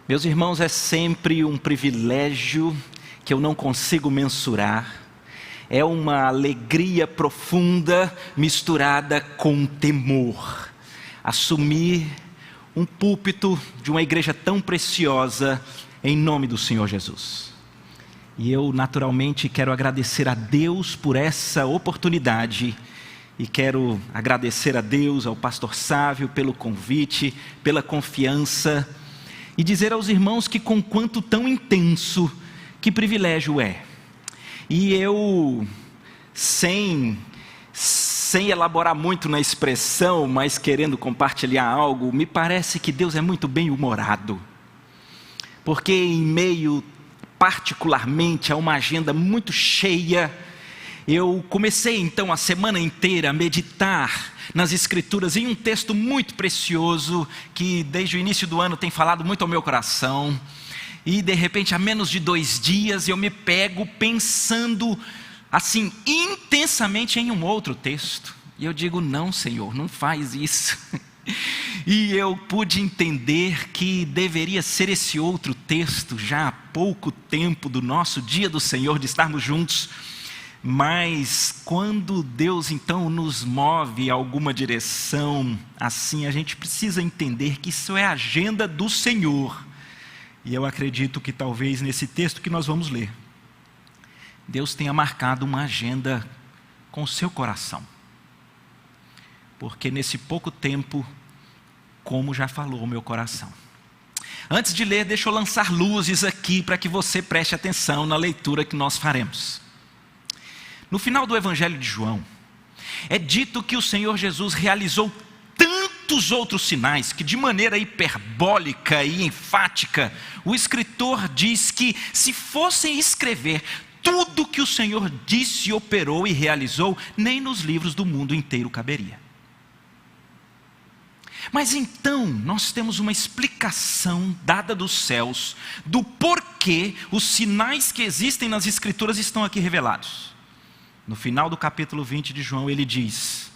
Meus irmãos, é sempre um privilégio que eu não consigo mensurar. É uma alegria profunda misturada com temor. Assumir um púlpito de uma igreja tão preciosa em nome do Senhor Jesus. E eu naturalmente quero agradecer a Deus por essa oportunidade. E quero agradecer a Deus, ao pastor Sávio pelo convite, pela confiança. E dizer aos irmãos que com quanto tão intenso, que privilégio é. E eu, sem elaborar muito na expressão, mas querendo compartilhar algo, me parece que Deus é muito bem-humorado. Porque em meio, particularmente, a uma agenda muito cheia, eu comecei então a semana inteira a meditar nas Escrituras em um texto muito precioso, que desde o início do ano tem falado muito ao meu coração. E de repente, há menos de 2 dias, eu me pego pensando assim, intensamente em um outro texto. E eu digo, não, Senhor, não faz isso. E eu pude entender que deveria ser esse outro texto, já há pouco tempo do nosso dia do Senhor, de estarmos juntos. Mas quando Deus então nos move a alguma direção, assim, a gente precisa entender que isso é a agenda do Senhor. E eu acredito que talvez nesse texto que nós vamos ler, Deus tenha marcado uma agenda com o seu coração. Porque nesse pouco tempo, como já falou o meu coração. Antes de ler, deixa eu lançar luzes aqui para que você preste atenção na leitura que nós faremos. No final do Evangelho de João, é dito que o Senhor Jesus realizou tantos outros sinais, que de maneira hiperbólica e enfática, o escritor diz que se fossem escrever tudo que o Senhor disse, operou e realizou, nem nos livros do mundo inteiro caberia. Mas então, nós temos uma explicação dada dos céus, do porquê os sinais que existem nas Escrituras estão aqui revelados. No final do capítulo 20 de João, ele diz: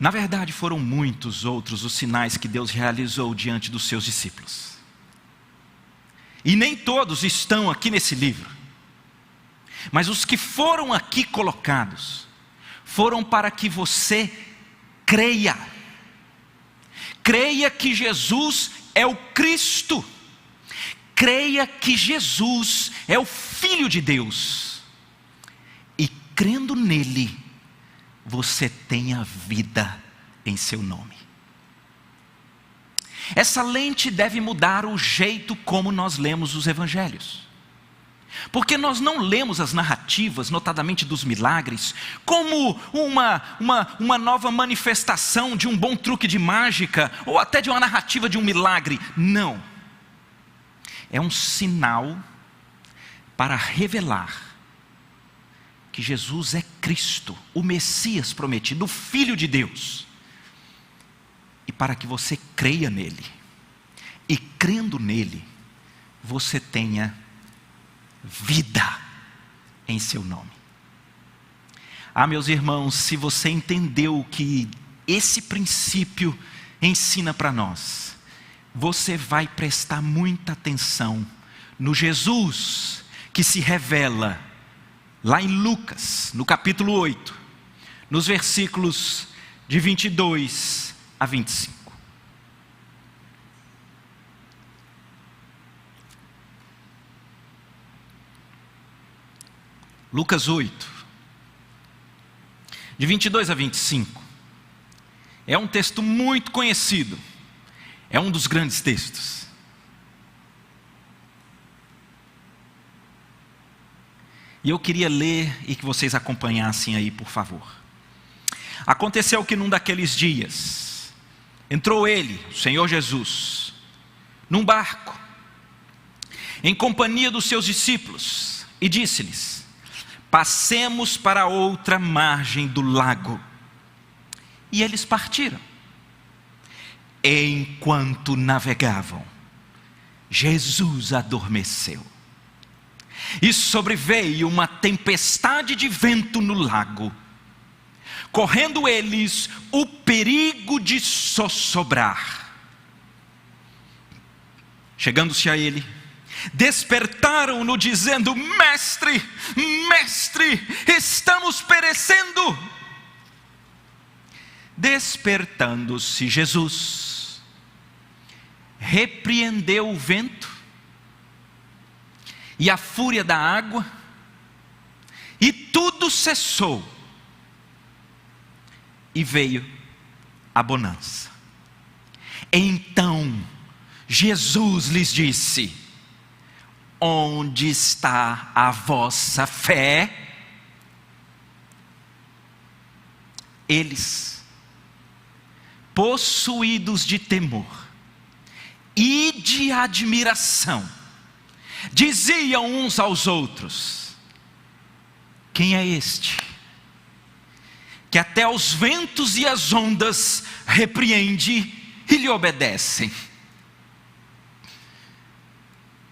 na verdade foram muitos outros os sinais que Deus realizou diante dos seus discípulos. E nem todos estão aqui nesse livro. Mas os que foram aqui colocados, foram para que você creia. Creia que Jesus é o Cristo. Creia que Jesus é o Filho de Deus. E crendo nele, você tem a vida em seu nome. Essa lente deve mudar o jeito como nós lemos os evangelhos. Porque nós não lemos as narrativas, notadamente dos milagres, como uma nova manifestação de um bom truque de mágica, ou até de uma narrativa de um milagre. Não. É um sinal para revelar que Jesus é Cristo, o Messias prometido, o Filho de Deus. E para que você creia nele. E crendo nele, você tenha vida em seu nome. Ah, meus irmãos, se você entendeu o que esse princípio ensina para nós, você vai prestar muita atenção no Jesus que se revela lá em Lucas, no capítulo 8, nos versículos de 22 a 25. Lucas 8, de 22 a 25, é um texto muito conhecido, é um dos grandes textos. E eu queria ler e que vocês acompanhassem aí, por favor. Aconteceu que num daqueles dias, entrou ele, o Senhor Jesus, num barco, em companhia dos seus discípulos, e disse-lhes: passemos para outra margem do lago. E eles partiram. Enquanto navegavam, Jesus adormeceu. E sobreveio uma tempestade de vento no lago, correndo eles o perigo de sossobrar. chegando-se a ele, despertaram-no dizendo: Mestre, Mestre, estamos perecendo. Despertando-se Jesus, repreendeu o vento e a fúria da água, e tudo cessou, e veio a bonança. Então Jesus lhes disse: onde está a vossa fé? Eles, possuídos de temor e de admiração, diziam uns aos outros: quem é este, que até os ventos e as ondas repreende e lhe obedecem?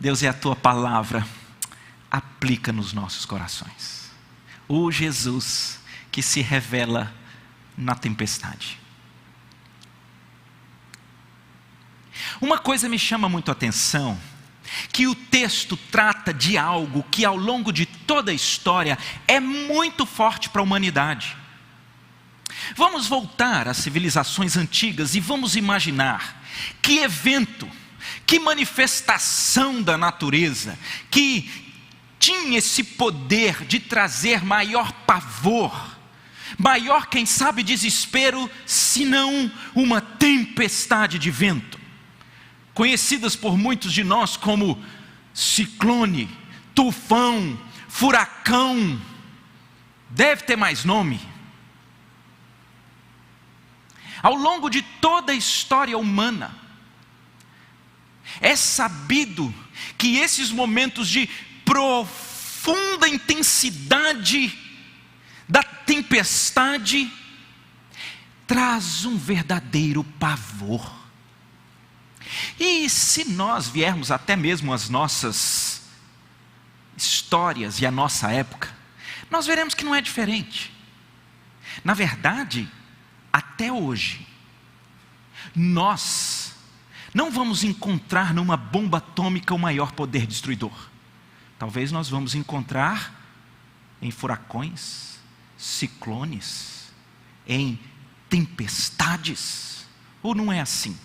Deus, é a tua palavra, aplica nos nossos corações. O Jesus que se revela na tempestade. Uma coisa me chama muito a atenção, que o texto trata de algo que ao longo de toda a história é muito forte para a humanidade. Vamos voltar às civilizações antigas e vamos imaginar que evento, que manifestação da natureza, que tinha esse poder de trazer maior pavor, maior, quem sabe, desespero, se não uma tempestade de vento, conhecidas por muitos de nós como ciclone, tufão, furacão, deve ter mais nome. Ao longo de toda a história humana, é sabido que esses momentos de profunda intensidade da tempestade traz um verdadeiro pavor. E se nós viermos até mesmo as nossas histórias e a nossa época, nós veremos que não é diferente. Na verdade, até hoje, nós não vamos encontrar numa bomba atômica o maior poder destruidor. Talvez nós vamos encontrar em furacões, ciclones, em tempestades. Ou não é assim?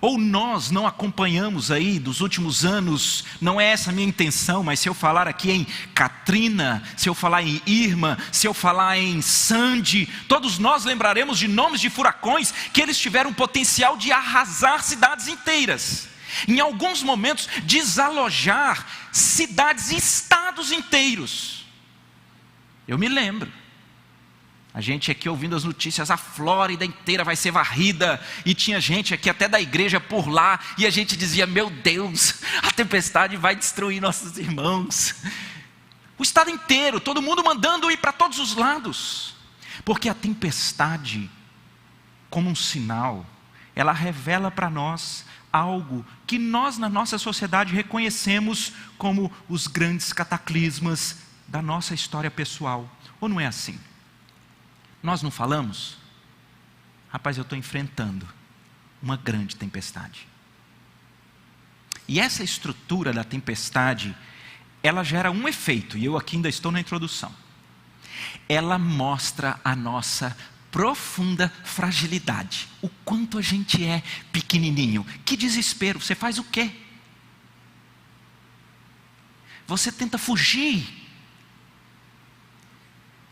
Ou nós não acompanhamos aí dos últimos anos, não é essa a minha intenção, mas se eu falar aqui em Katrina, se eu falar em Irma, se eu falar em Sandy, todos nós lembraremos de nomes de furacões que eles tiveram o potencial de arrasar cidades inteiras. Em alguns momentos, desalojar cidades e estados inteiros. Eu me lembro. A gente aqui ouvindo as notícias, a Flórida inteira vai ser varrida, e tinha gente aqui até da igreja por lá, e a gente dizia: meu Deus, a tempestade vai destruir nossos irmãos. O estado inteiro, todo mundo mandando ir para todos os lados, porque a tempestade, como um sinal, ela revela para nós algo que nós na nossa sociedade reconhecemos como os grandes cataclismas da nossa história pessoal. Ou não é assim? Nós não falamos? Rapaz, eu estou enfrentando uma grande tempestade. E essa estrutura da tempestade, ela gera um efeito, e eu aqui ainda estou na introdução. Ela mostra a nossa profunda fragilidade, o quanto a gente é pequenininho. Que desespero, você faz o quê? Você tenta fugir,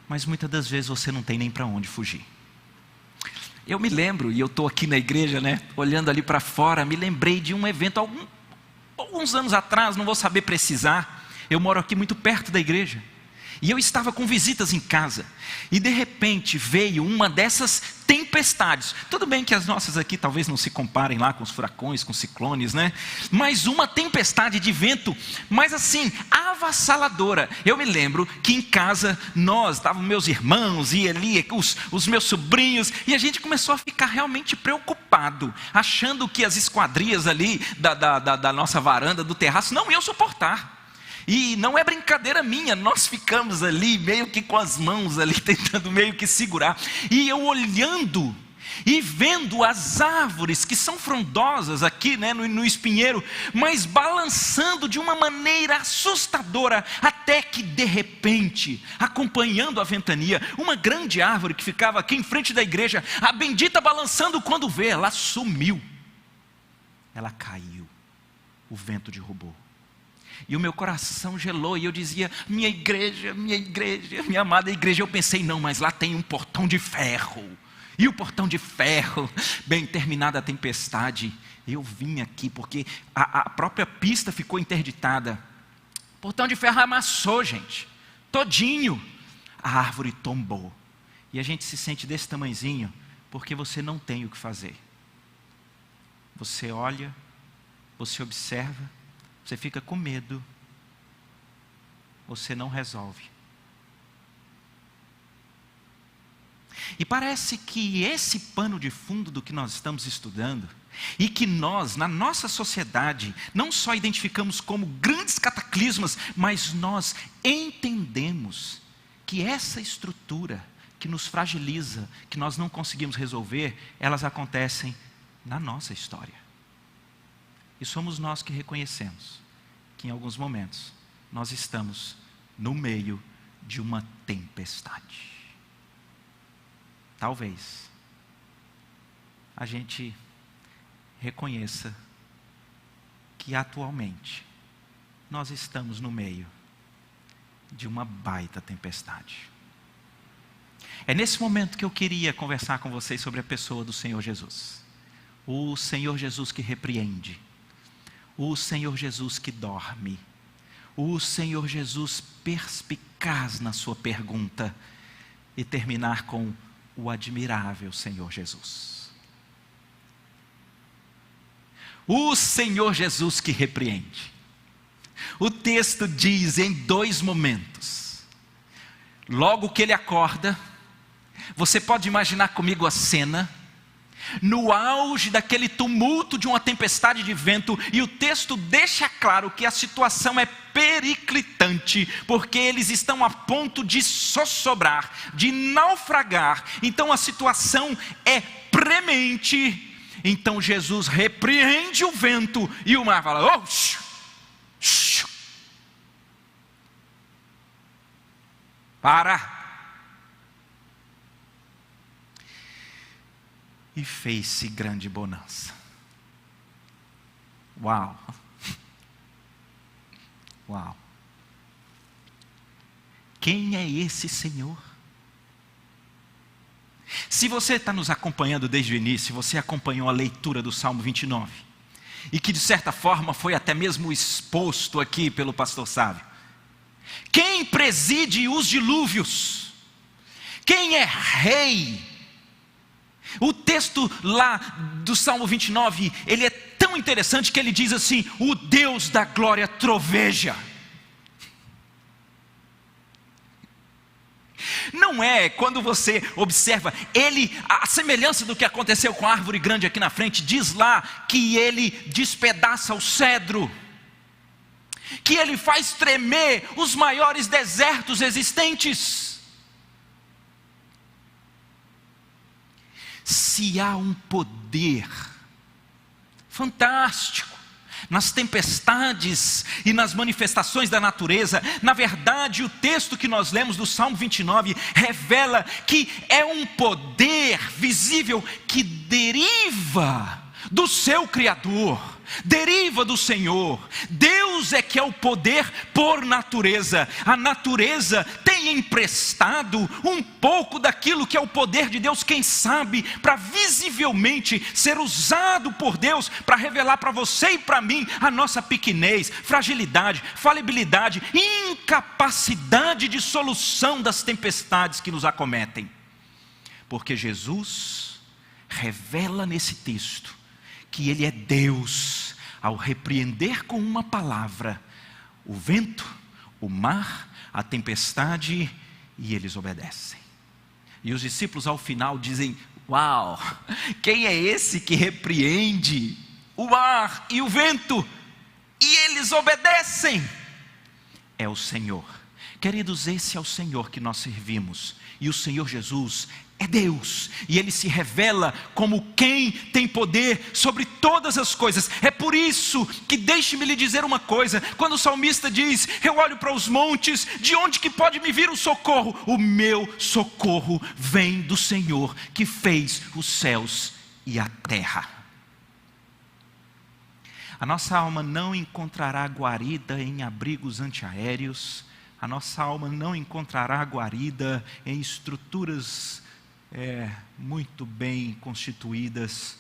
mas muitas das vezes você não tem nem para onde fugir. Eu me lembro, e eu estou aqui na igreja, olhando ali para fora, me lembrei de um evento alguns anos atrás, não vou saber precisar. Eu moro aqui muito perto da igreja, e eu estava com visitas em casa, e de repente veio uma dessas tempestades. Tudo bem que as nossas aqui talvez não se comparem lá com os furacões, com os ciclones, mas uma tempestade de vento, mas assim, avassaladora. Eu me lembro que em casa nós, estavam meus irmãos e ali os meus sobrinhos, e a gente começou a ficar realmente preocupado, achando que as esquadrias ali da nossa varanda, do terraço, não iam suportar. E não é brincadeira minha, nós ficamos ali meio que com as mãos ali tentando meio que segurar. E eu olhando, e vendo as árvores que são frondosas aqui, no espinheiro, mas balançando de uma maneira assustadora, até que de repente, acompanhando a ventania, uma grande árvore que ficava aqui em frente da igreja, a bendita balançando, quando vê, ela sumiu, ela caiu, o vento derrubou. E o meu coração gelou, e eu dizia: minha igreja, minha amada igreja. Eu pensei: não, mas lá tem um portão de ferro. E o portão de ferro, bem terminada a tempestade, eu vim aqui porque a própria pista ficou interditada. O portão de ferro amassou, gente, todinho. A árvore tombou. E a gente se sente desse tamanhozinho, porque você não tem o que fazer. Você olha, você observa, você fica com medo, você não resolve. E parece que esse pano de fundo do que nós estamos estudando, e que nós, na nossa sociedade, não só identificamos como grandes cataclismas, mas nós entendemos que essa estrutura que nos fragiliza, que nós não conseguimos resolver, elas acontecem na nossa história. E somos nós que reconhecemos que em alguns momentos nós estamos no meio de uma tempestade. Talvez a gente reconheça que atualmente nós estamos no meio de uma baita tempestade. É nesse momento que eu queria conversar com vocês sobre a pessoa do Senhor Jesus. O Senhor Jesus que repreende, o Senhor Jesus que dorme, o Senhor Jesus perspicaz na sua pergunta, e terminar com o admirável Senhor Jesus. O Senhor Jesus que repreende. O texto diz em 2 momentos. Logo que ele acorda, você pode imaginar comigo a cena, no auge daquele tumulto de uma tempestade de vento, e o texto deixa claro que a situação é periclitante, porque eles estão a ponto de sossobrar, de naufragar. Então a situação é premente. Então Jesus repreende o vento, e o mar fala: oh, para. E fez-se grande bonança. Uau! Uau! Quem é esse Senhor? Se você está nos acompanhando desde o início, você acompanhou a leitura do Salmo 29, e que de certa forma foi até mesmo exposto aqui pelo pastor Sávio. Quem preside os dilúvios? Quem é rei? O texto lá do Salmo 29, ele é tão interessante que ele diz assim: o Deus da glória troveja. Não é, quando você observa, ele, a semelhança do que aconteceu com a árvore grande aqui na frente, diz lá que ele despedaça o cedro, que ele faz tremer os maiores desertos existentes. Se há um poder fantástico nas tempestades e nas manifestações da natureza, na verdade o texto que nós lemos do Salmo 29 revela que é um poder visível que deriva do seu Criador, deriva do Senhor. Deus é que é o poder por natureza. A natureza tem emprestado um pouco daquilo que é o poder de Deus, quem sabe, para visivelmente ser usado por Deus, para revelar para você e para mim a nossa pequenez, fragilidade, falibilidade, incapacidade de solução das tempestades que nos acometem. Porque Jesus revela nesse texto que Ele é Deus, ao repreender com uma palavra o vento, o mar, a tempestade, e eles obedecem. E os discípulos ao final dizem: uau, quem é esse que repreende o mar e o vento, e eles obedecem? É o Senhor, Queridos, esse é o Senhor que nós servimos, e o Senhor Jesus é Deus, e Ele se revela como quem tem poder sobre todas as coisas. É por isso que deixe-me lhe dizer uma coisa, quando o salmista diz: eu olho para os montes, de onde que pode me vir o socorro? O meu socorro vem do Senhor, que fez os céus e a terra. A nossa alma não encontrará guarida em abrigos antiaéreos, a nossa alma não encontrará guarida em estruturas muito bem constituídas.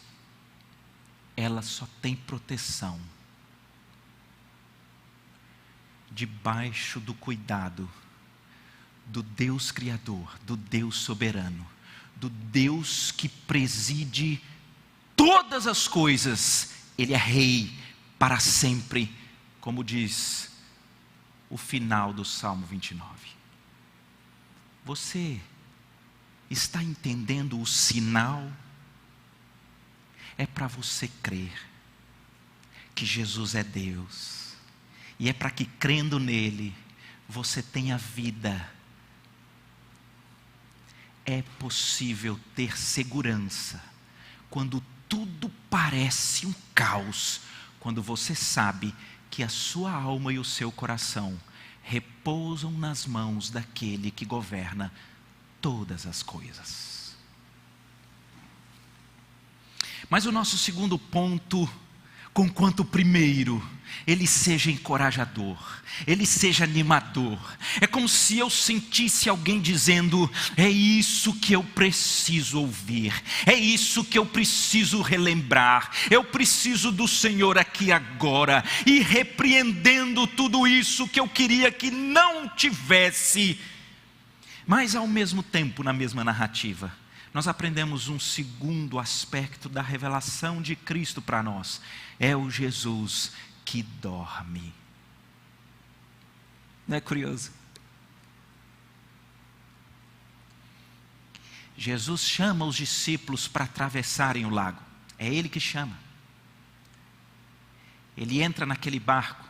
Ela só tem proteção debaixo do cuidado do Deus Criador, do Deus soberano, do Deus que preside todas as coisas. Ele é rei para sempre, como diz o final do Salmo 29. Você está entendendo o sinal? É para você crer que Jesus é Deus, e é para que, crendo nele, você tenha vida. É possível ter segurança quando tudo parece um caos, quando você sabe que a sua alma e o seu coração repousam nas mãos daquele que governa todas as coisas. Mas o nosso segundo ponto, conquanto o primeiro, ele seja encorajador, ele seja animador. É como se eu sentisse alguém dizendo: é isso que eu preciso ouvir, é isso que eu preciso relembrar, eu preciso do Senhor aqui agora, e repreendendo tudo isso que eu queria que não tivesse. Mas ao mesmo tempo, na mesma narrativa, nós aprendemos um segundo aspecto da revelação de Cristo para nós. É o Jesus que dorme. Não é curioso? Jesus chama os discípulos para atravessarem o lago. É Ele que chama. Ele entra naquele barco.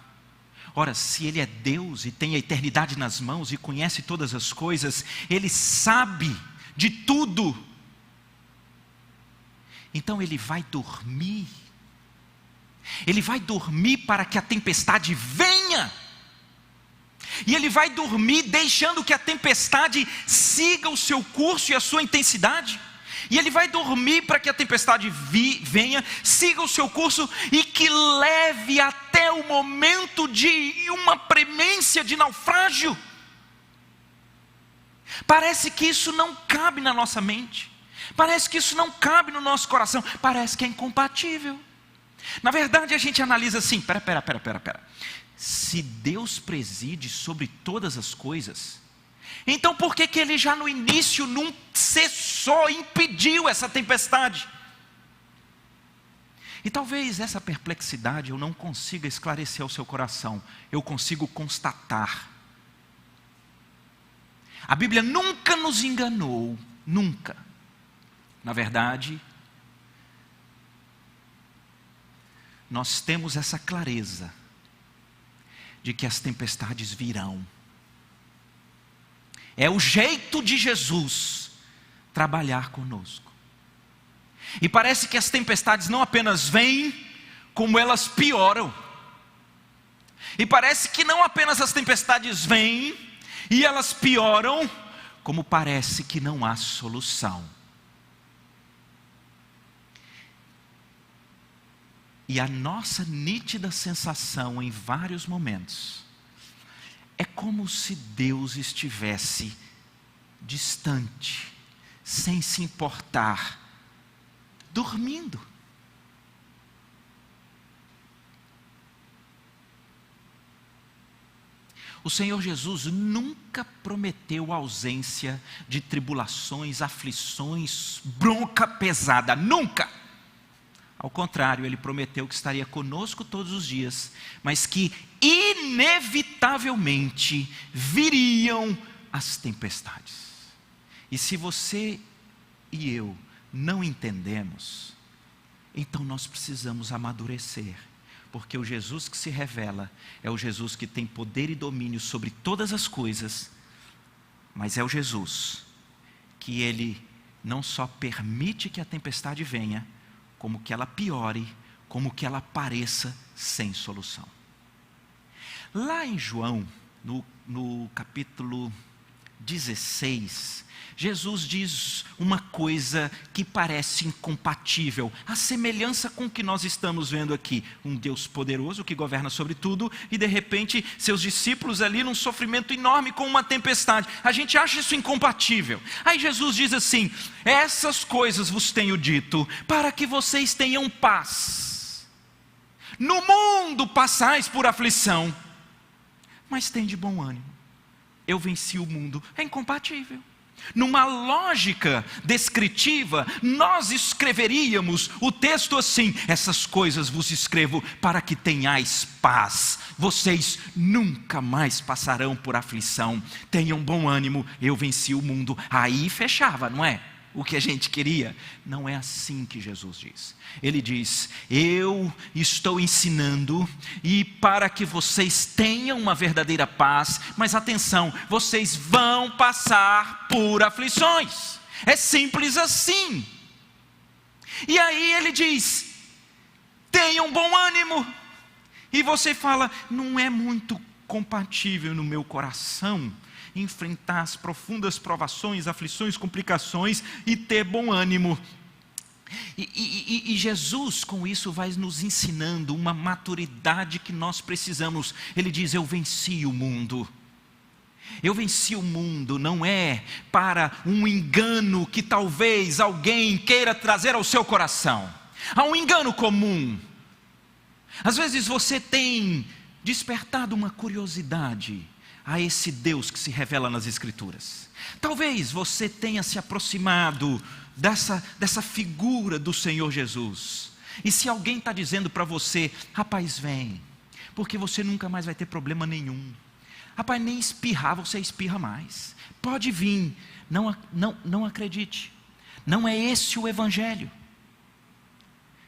Ora, se Ele é Deus e tem a eternidade nas mãos e conhece todas as coisas, Ele sabe de tudo. Então Ele vai dormir. Ele vai dormir para que a tempestade venha. E Ele vai dormir deixando que a tempestade siga o seu curso e a sua intensidade. E Ele vai dormir para que a tempestade venha, siga o seu curso e que leve até o momento de uma premência de naufrágio. Parece que isso não cabe na nossa mente. Parece que isso não cabe no nosso coração. Parece que é incompatível. Na verdade, a gente analisa assim: pera. Se Deus preside sobre todas as coisas, então por que Ele já no início não cessou, impediu essa tempestade? E talvez essa perplexidade eu não consiga esclarecer ao seu coração. Eu consigo constatar. A Bíblia nunca nos enganou, nunca. Na verdade, nós temos essa clareza de que as tempestades virão. É o jeito de Jesus trabalhar conosco. E parece que as tempestades não apenas vêm, como elas pioram. E parece que não apenas as tempestades vêm e elas pioram, como parece que não há solução. E a nossa nítida sensação em vários momentos é como se Deus estivesse distante, sem se importar, dormindo. O Senhor Jesus nunca prometeu ausência de tribulações, aflições, bronca pesada, nunca. Ao contrário, Ele prometeu que estaria conosco todos os dias, mas que inevitavelmente viriam as tempestades. E se você e eu não entendemos, então nós precisamos amadurecer, Porque o Jesus que se revela é o Jesus que tem poder e domínio sobre todas as coisas, mas é o Jesus que ele não só permite que a tempestade venha, como que ela piore, como que ela pareça sem solução. Lá em João, no capítulo 16, Jesus diz uma coisa que parece incompatível, a semelhança com o que nós estamos vendo aqui, um Deus poderoso que governa sobre tudo, e de repente seus discípulos ali num sofrimento enorme com uma tempestade. A gente acha isso incompatível. Aí Jesus diz assim: essas coisas vos tenho dito, para que vocês tenham paz. No mundo passais por aflição, mas tende bom ânimo, eu venci o mundo. É incompatível. Numa lógica descritiva, nós escreveríamos o texto assim: essas coisas vos escrevo para que tenhais paz, vocês nunca mais passarão por aflição, tenham bom ânimo, eu venci o mundo. Aí fechava, não é? O que a gente queria. Não é assim que Jesus diz. Ele diz: eu estou ensinando, e para que vocês tenham uma verdadeira paz, mas atenção, vocês vão passar por aflições. É simples assim. E aí ele diz: tenham bom ânimo. E você fala: não é muito compatível no meu coração enfrentar as profundas provações, aflições, complicações e ter bom ânimo. E Jesus com isso vai nos ensinando uma maturidade que nós precisamos. Ele diz: eu venci o mundo. Eu venci o mundo não é para um engano que talvez alguém queira trazer ao seu coração. Há um engano comum. Às vezes você tem despertado uma curiosidade a esse Deus que se revela nas Escrituras. Talvez você tenha se aproximado dessa figura do Senhor Jesus. E se alguém está dizendo para você: rapaz, vem, porque você nunca mais vai ter problema nenhum. Rapaz, nem espirrar você espirra mais. Pode vir. Não acredite. Não é esse o Evangelho.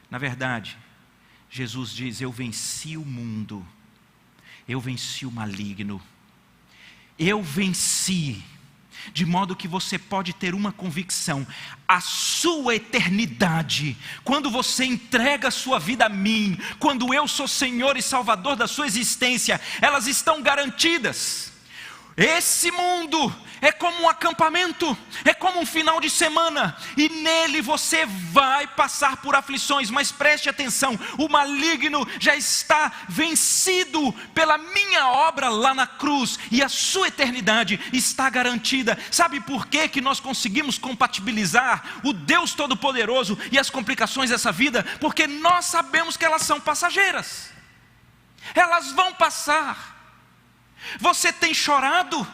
Na verdade, Jesus diz: eu venci o mundo. Eu venci o maligno. Eu venci, de modo que você pode ter uma convicção: a sua eternidade, quando você entrega a sua vida a mim, quando eu sou Senhor e Salvador da sua existência, elas estão garantidas. Esse mundo é como um acampamento, é como um final de semana, e nele você vai passar por aflições, mas preste atenção: o maligno já está vencido pela minha obra lá na cruz, e a sua eternidade está garantida. Sabe por que nós conseguimos compatibilizar o Deus Todo-Poderoso e as complicações dessa vida? Porque nós sabemos que elas são passageiras, elas vão passar. Você tem chorado?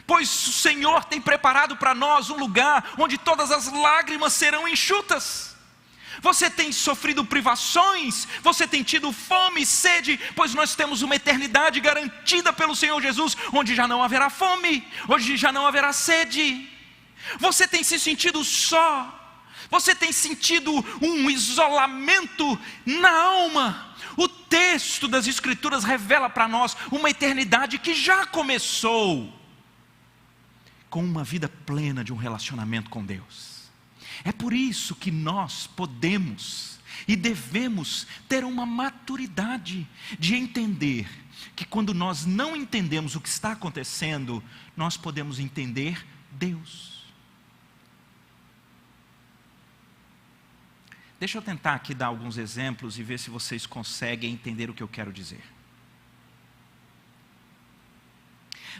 Pois o Senhor tem preparado para nós um lugar onde todas as lágrimas serão enxutas. Você tem sofrido privações, você tem tido fome e sede, pois nós temos uma eternidade garantida pelo Senhor Jesus, onde já não haverá fome, onde já não haverá sede. Você tem se sentido só, você tem sentido um isolamento na alma. O texto das Escrituras revela para nós uma eternidade que já começou com uma vida plena de um relacionamento com Deus. É por isso que nós podemos e devemos ter uma maturidade de entender que quando nós não entendemos o que está acontecendo, nós podemos entender Deus. Deixa eu tentar aqui dar alguns exemplos e ver se vocês conseguem entender o que eu quero dizer.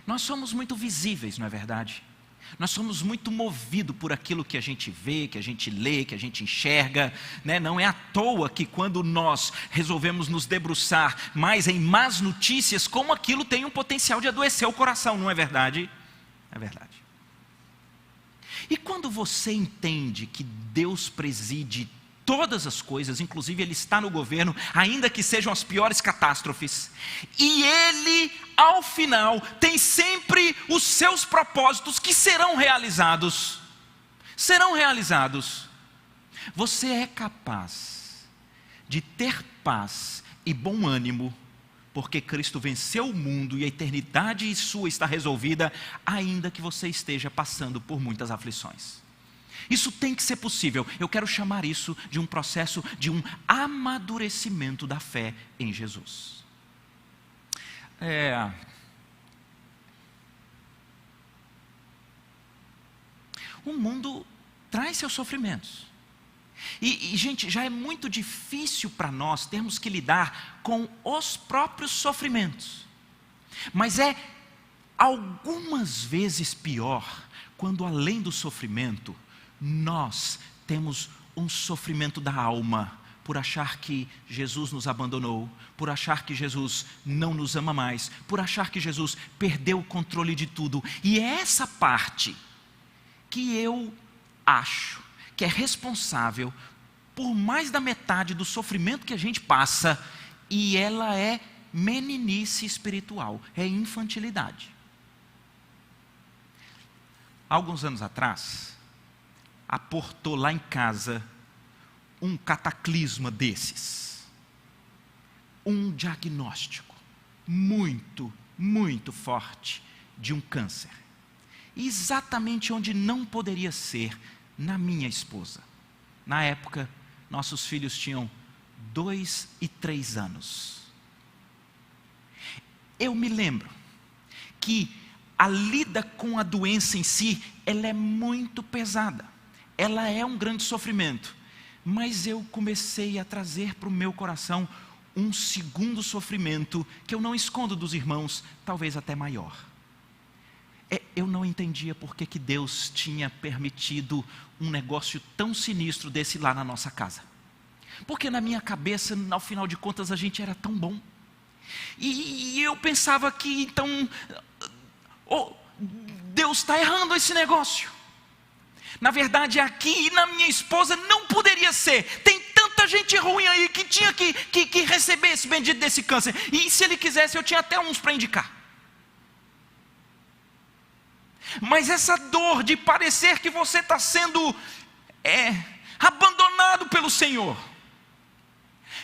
Nós somos muito visíveis, não é verdade? Nós somos muito movidos por aquilo que a gente vê, que a gente lê, que a gente enxerga, né? Não é à toa que quando nós resolvemos nos debruçar mais em más notícias, como aquilo tem um potencial de adoecer o coração, não é verdade? É verdade. E quando você entende que Deus preside todas as coisas, inclusive Ele está no governo, ainda que sejam as piores catástrofes, e Ele, ao final, tem sempre os seus propósitos que serão realizados. Você é capaz de ter paz e bom ânimo, porque Cristo venceu o mundo e a eternidade sua está resolvida, ainda que você esteja passando por muitas aflições. Isso tem que ser possível. Eu quero chamar isso de um processo de um amadurecimento da fé em Jesus. O mundo traz seus sofrimentos. E, gente, já é muito difícil para nós termos que lidar com os próprios sofrimentos. Mas é algumas vezes pior quando, além do sofrimento, nós temos um sofrimento da alma, por achar que Jesus nos abandonou, por achar que Jesus não nos ama mais, por achar que Jesus perdeu o controle de tudo. E é essa parte que eu acho que é responsável por mais da metade do sofrimento que a gente passa, e ela é meninice espiritual, é infantilidade. Alguns anos atrás, aportou lá em casa um cataclisma desses, um diagnóstico muito, muito forte de um câncer, exatamente onde não poderia ser, na minha esposa. Na época, nossos filhos tinham 2 e 3 anos. Eu me lembro que a lida com a doença em si, ela é muito pesada. Ela é um grande sofrimento. Mas eu comecei a trazer para o meu coração um segundo sofrimento, que eu não escondo dos irmãos, talvez até maior. Eu não entendia por que Deus tinha permitido um negócio tão sinistro desse lá na nossa casa. Porque na minha cabeça, ao final de contas, a gente era tão bom. E eu pensava que então, Deus está errando esse negócio. Na verdade, aqui na minha esposa não poderia ser. Tem tanta gente ruim aí que tinha que receber esse bendito desse câncer. E se ele quisesse, eu tinha até uns para indicar. Mas essa dor de parecer que você está sendo abandonado pelo Senhor,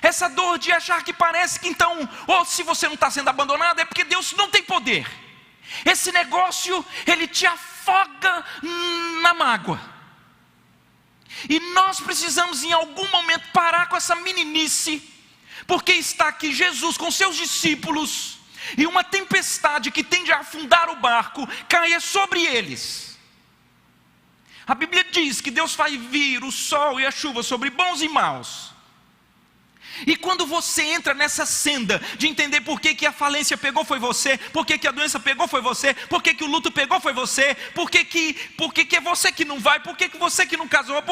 essa dor de achar que parece que então, ou se você não está sendo abandonado, é porque Deus não tem poder. Esse negócio, ele te afoga na mágoa. E nós precisamos em algum momento parar com essa meninice, porque está aqui Jesus com seus discípulos, e uma tempestade que tende a afundar o barco caia sobre eles. A Bíblia diz que Deus faz vir o sol e a chuva sobre bons e maus. E quando você entra nessa senda de entender por que a falência pegou foi você, por que a doença pegou foi você, por que o luto pegou foi você, por que é você que não vai, por que você que não casou,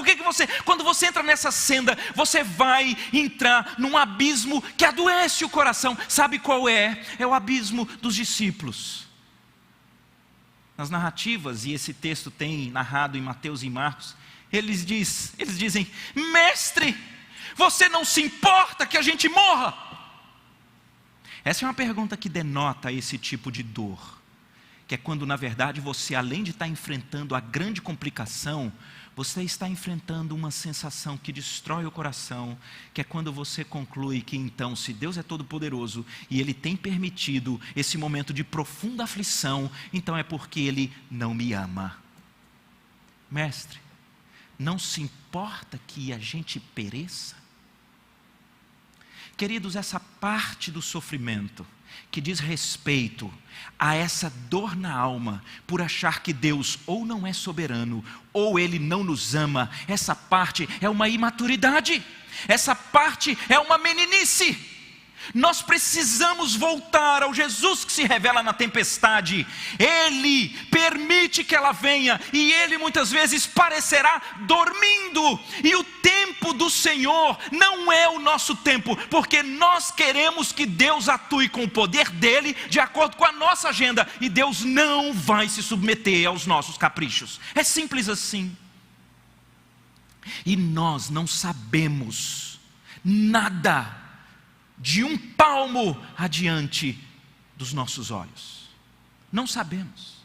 quando você entra nessa senda, você vai entrar num abismo que adoece o coração. Sabe qual é? É o abismo dos discípulos. Nas narrativas, e esse texto tem narrado em Mateus e Marcos, eles dizem: mestre, você não se importa que a gente morra? Essa é uma pergunta que denota esse tipo de dor, que é quando na verdade você, além de estar enfrentando a grande complicação, você está enfrentando uma sensação que destrói o coração, que é quando você conclui que então, se Deus é todo poderoso e Ele tem permitido esse momento de profunda aflição, então é porque Ele não me ama. Mestre, não se importa que a gente pereça? Queridos, essa parte do sofrimento que diz respeito a essa dor na alma por achar que Deus ou não é soberano ou Ele não nos ama, essa parte é uma imaturidade, essa parte é uma meninice. Nós precisamos voltar ao Jesus que se revela na tempestade. Ele permite que ela venha, e Ele muitas vezes parecerá dormindo. E o tempo do Senhor não é o nosso tempo, porque nós queremos que Deus atue com o poder dEle, de acordo com a nossa agenda, e Deus não vai se submeter aos nossos caprichos. É simples assim. E nós não sabemos nada de um palmo adiante dos nossos olhos. Não sabemos.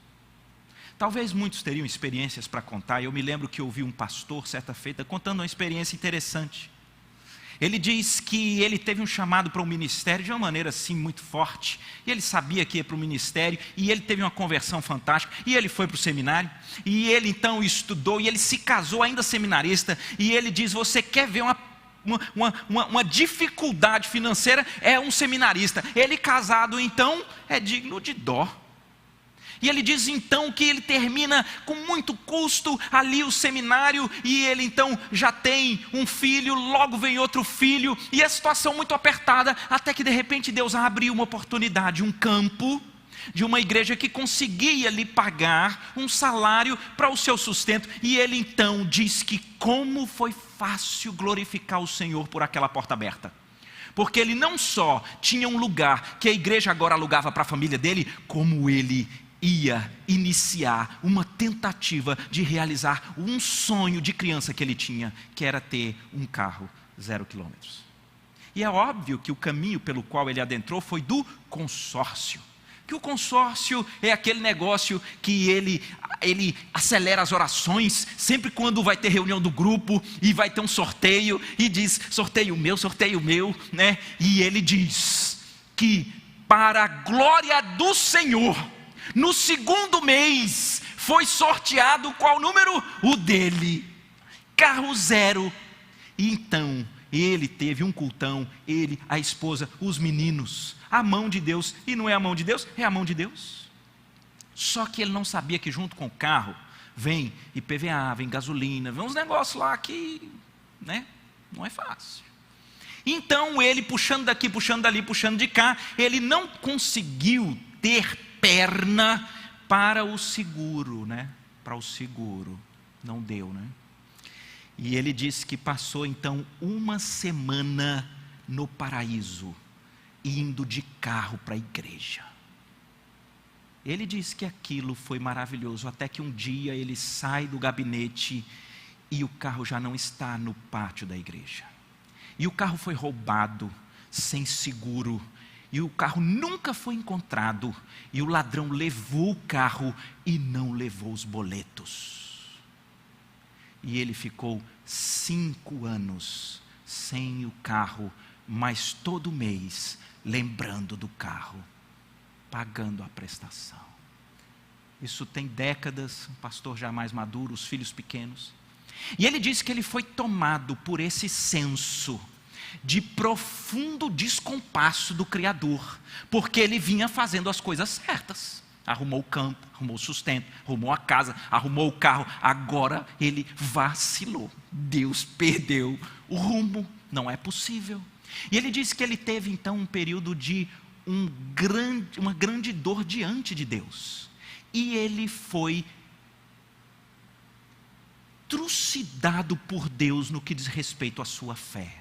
Talvez muitos teriam experiências para contar. Eu me lembro que ouvi um pastor certa feita contando uma experiência interessante. Ele diz que ele teve um chamado para o ministério de uma maneira assim muito forte. E ele sabia que ia para o ministério, e ele teve uma conversão fantástica, e ele foi para o seminário, e ele então estudou, e ele se casou ainda seminarista, e ele diz, você quer ver uma dificuldade financeira? É um seminarista. Ele casado então é digno de dó. E ele diz então que ele termina com muito custo ali o seminário, e ele então já tem um filho, logo vem outro filho, e a situação muito apertada, até que de repente Deus abre uma oportunidade, um campo de uma igreja que conseguia lhe pagar um salário para o seu sustento, e ele então diz que como foi fácil glorificar o Senhor por aquela porta aberta. Porque ele não só tinha um lugar que a igreja agora alugava para a família dele, como ele ia iniciar uma tentativa de realizar um sonho de criança que ele tinha, que era ter um carro 0 quilômetros. E é óbvio que o caminho pelo qual ele adentrou foi do consórcio. Que o consórcio é aquele negócio que ele acelera as orações, sempre quando vai ter reunião do grupo e vai ter um sorteio, e diz, sorteio meu, né? E ele diz que para a glória do Senhor, no segundo mês, foi sorteado qual número? O dele, carro 0. E então, ele teve um cultão, ele, a esposa, os meninos, a mão de Deus. E não é a mão de Deus, é a mão de Deus. Só que ele não sabia que junto com o carro, vem IPVA, vem gasolina, vem uns negócios lá que, né, não é fácil. Então ele puxando daqui, puxando dali, puxando de cá, ele não conseguiu ter perna para o seguro, né? Para o seguro, não deu, né? E ele disse que passou então uma semana no paraíso, indo de carro para a igreja. Ele disse que aquilo foi maravilhoso, até que um dia ele sai do gabinete e o carro já não está no pátio da igreja. E o carro foi roubado, sem seguro. E o carro nunca foi encontrado. E o ladrão levou o carro e não levou os boletos. E ele ficou 5 anos sem o carro, mas todo mês lembrando do carro, pagando a prestação. Isso tem décadas, um pastor já mais maduro, os filhos pequenos. E ele disse que ele foi tomado por esse senso de profundo descompasso do Criador, porque ele vinha fazendo as coisas certas, arrumou o campo, arrumou o sustento, arrumou a casa, arrumou o carro, agora ele vacilou, Deus perdeu o rumo, não é possível. E ele disse que ele teve então um período de uma grande dor diante de Deus, e ele foi trucidado por Deus no que diz respeito à sua fé.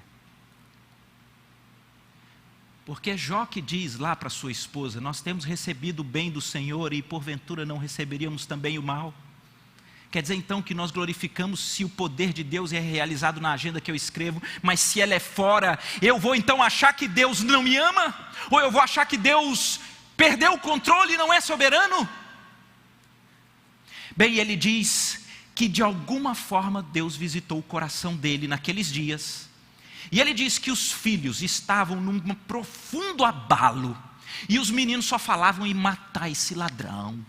Porque Jó que diz lá para sua esposa, nós temos recebido o bem do Senhor e porventura não receberíamos também o mal. Quer dizer então que nós glorificamos se o poder de Deus é realizado na agenda que eu escrevo, mas se ela é fora, eu vou então achar que Deus não me ama? Ou eu vou achar que Deus perdeu o controle e não é soberano? Bem, ele diz que de alguma forma Deus visitou o coração dele naqueles dias. E ele diz que os filhos estavam num profundo abalo, e os meninos só falavam em matar esse ladrão.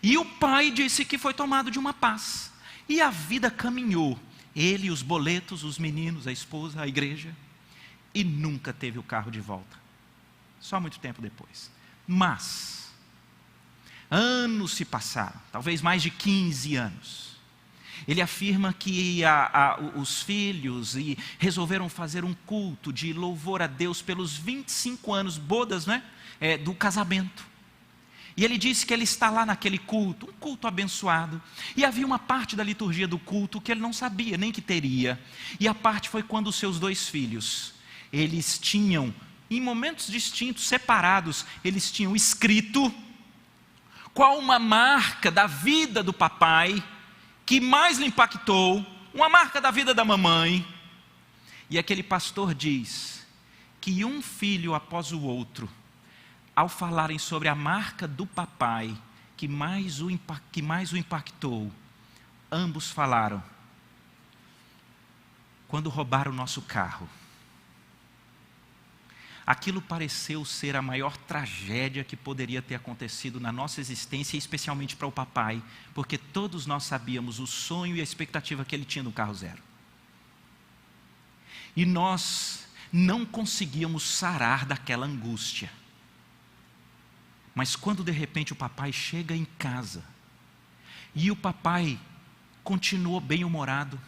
E o pai disse que foi tomado de uma paz, e a vida caminhou, ele, os boletos, os meninos, a esposa, a igreja, e nunca teve o carro de volta, só muito tempo depois. Mas anos se passaram, talvez mais de 15 anos. Ele afirma que os filhos resolveram fazer um culto de louvor a Deus pelos 25 anos, bodas, né, do casamento. E ele disse que ele está lá naquele culto, um culto abençoado. E havia uma parte da liturgia do culto que ele não sabia nem que teria. E a parte foi quando os seus 2 filhos, eles tinham, em momentos distintos, separados, eles tinham escrito qual uma marca da vida do papai que mais lhe impactou, uma marca da vida da mamãe. E aquele pastor diz que um filho após o outro, ao falarem sobre a marca do papai que mais o impactou, ambos falaram: quando roubaram o nosso carro, aquilo pareceu ser a maior tragédia que poderia ter acontecido na nossa existência, especialmente para o papai, porque todos nós sabíamos o sonho e a expectativa que ele tinha no carro zero. E nós não conseguíamos sarar daquela angústia. Mas quando de repente o papai chega em casa, e o papai continuou bem-humorado,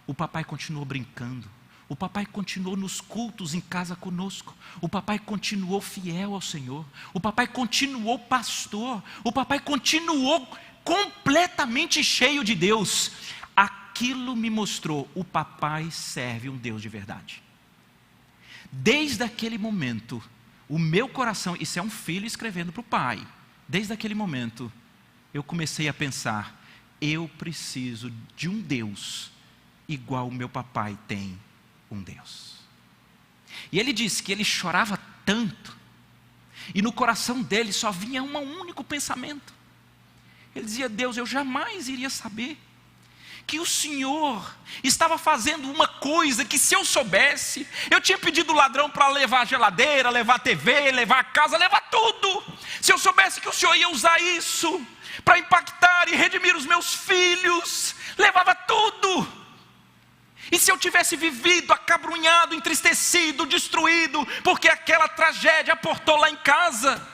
o papai continuou brincando, o papai continuou nos cultos em casa conosco, o papai continuou fiel ao Senhor, o papai continuou pastor, o papai continuou completamente cheio de Deus. Aquilo me mostrou, o papai serve um Deus de verdade. Desde aquele momento, o meu coração, isso é um filho escrevendo para o pai, desde aquele momento, eu comecei a pensar, eu preciso de um Deus igual o meu papai tem um Deus. E ele disse que ele chorava tanto, e no coração dele só vinha um único pensamento. Ele dizia: Deus, eu jamais iria saber que o Senhor estava fazendo uma coisa que, se eu soubesse, eu tinha pedido o ladrão para levar a geladeira, levar a TV, levar a casa, levar tudo. Se eu soubesse que o Senhor ia usar isso para impactar e redimir os meus filhos, levava tudo. E se eu tivesse vivido acabrunhado, entristecido, destruído, porque aquela tragédia aportou lá em casa.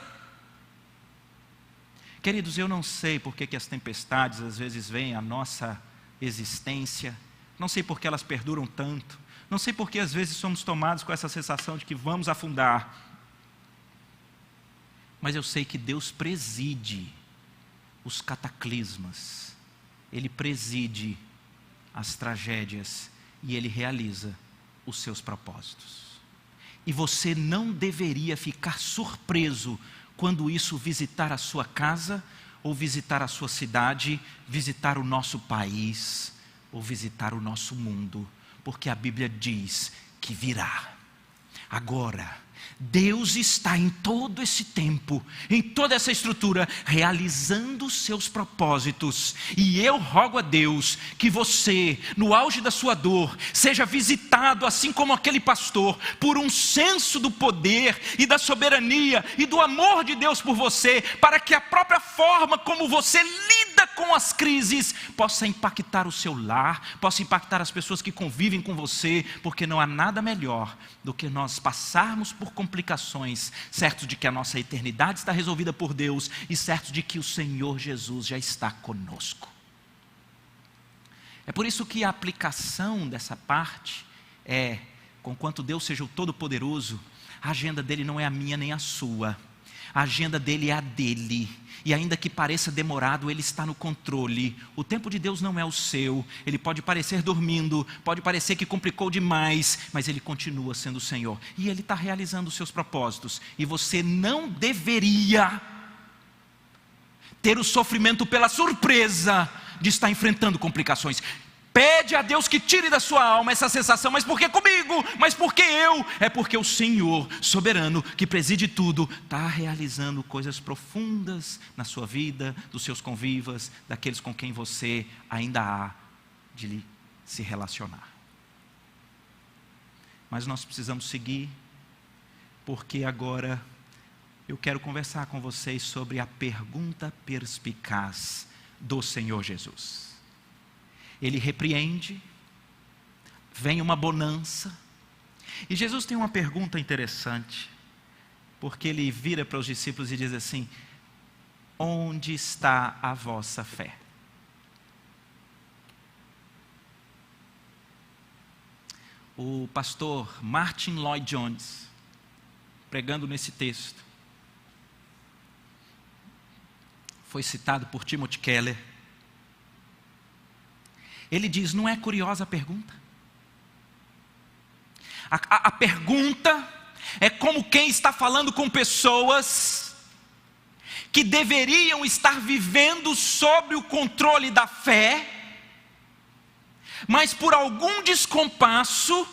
Queridos, eu não sei porque que as tempestades às vezes vêm à nossa existência, não sei porque elas perduram tanto, não sei porque às vezes somos tomados com essa sensação de que vamos afundar, mas eu sei que Deus preside os cataclismas, Ele preside as tragédias e Ele realiza os seus propósitos. E você não deveria ficar surpreso quando isso visitar a sua casa, ou visitar a sua cidade, visitar o nosso país, ou visitar o nosso mundo, porque a Bíblia diz que virá. Agora, Deus está em todo esse tempo, em toda essa estrutura, realizando os seus propósitos. E eu rogo a Deus que você, no auge da sua dor, seja visitado, assim como aquele pastor, por um senso do poder e da soberania e do amor de Deus por você, para que a própria forma como você lida com as crises possa impactar o seu lar, possa impactar as pessoas que convivem com você, porque não há nada melhor do que nós passarmos por complicações, certos de que a nossa eternidade está resolvida por Deus e certos de que o Senhor Jesus já está conosco. É por isso que a aplicação dessa parte é, conquanto Deus seja o Todo-Poderoso, a agenda dele não é a minha nem a sua, a agenda dele é a dele. E ainda que pareça demorado, Ele está no controle. O tempo de Deus não é o seu. Ele pode parecer dormindo, pode parecer que complicou demais, mas Ele continua sendo o Senhor. E Ele está realizando os seus propósitos. E você não deveria ter o sofrimento pela surpresa de estar enfrentando complicações. Pede a Deus que tire da sua alma essa sensação, mas por que comigo? Mas por que eu? É porque o Senhor, soberano, que preside tudo, está realizando coisas profundas na sua vida, dos seus convivas, daqueles com quem você ainda há de se relacionar. Mas nós precisamos seguir, porque agora eu quero conversar com vocês sobre a pergunta perspicaz do Senhor Jesus. Ele repreende, vem uma bonança, e Jesus tem uma pergunta interessante, porque ele vira para os discípulos e diz assim: onde está a vossa fé? O pastor Martin Lloyd-Jones, pregando nesse texto, foi citado por Timothy Keller. Ele diz: não é curiosa a pergunta? A pergunta é como quem está falando com pessoas que deveriam estar vivendo sob o controle da fé, mas por algum descompasso,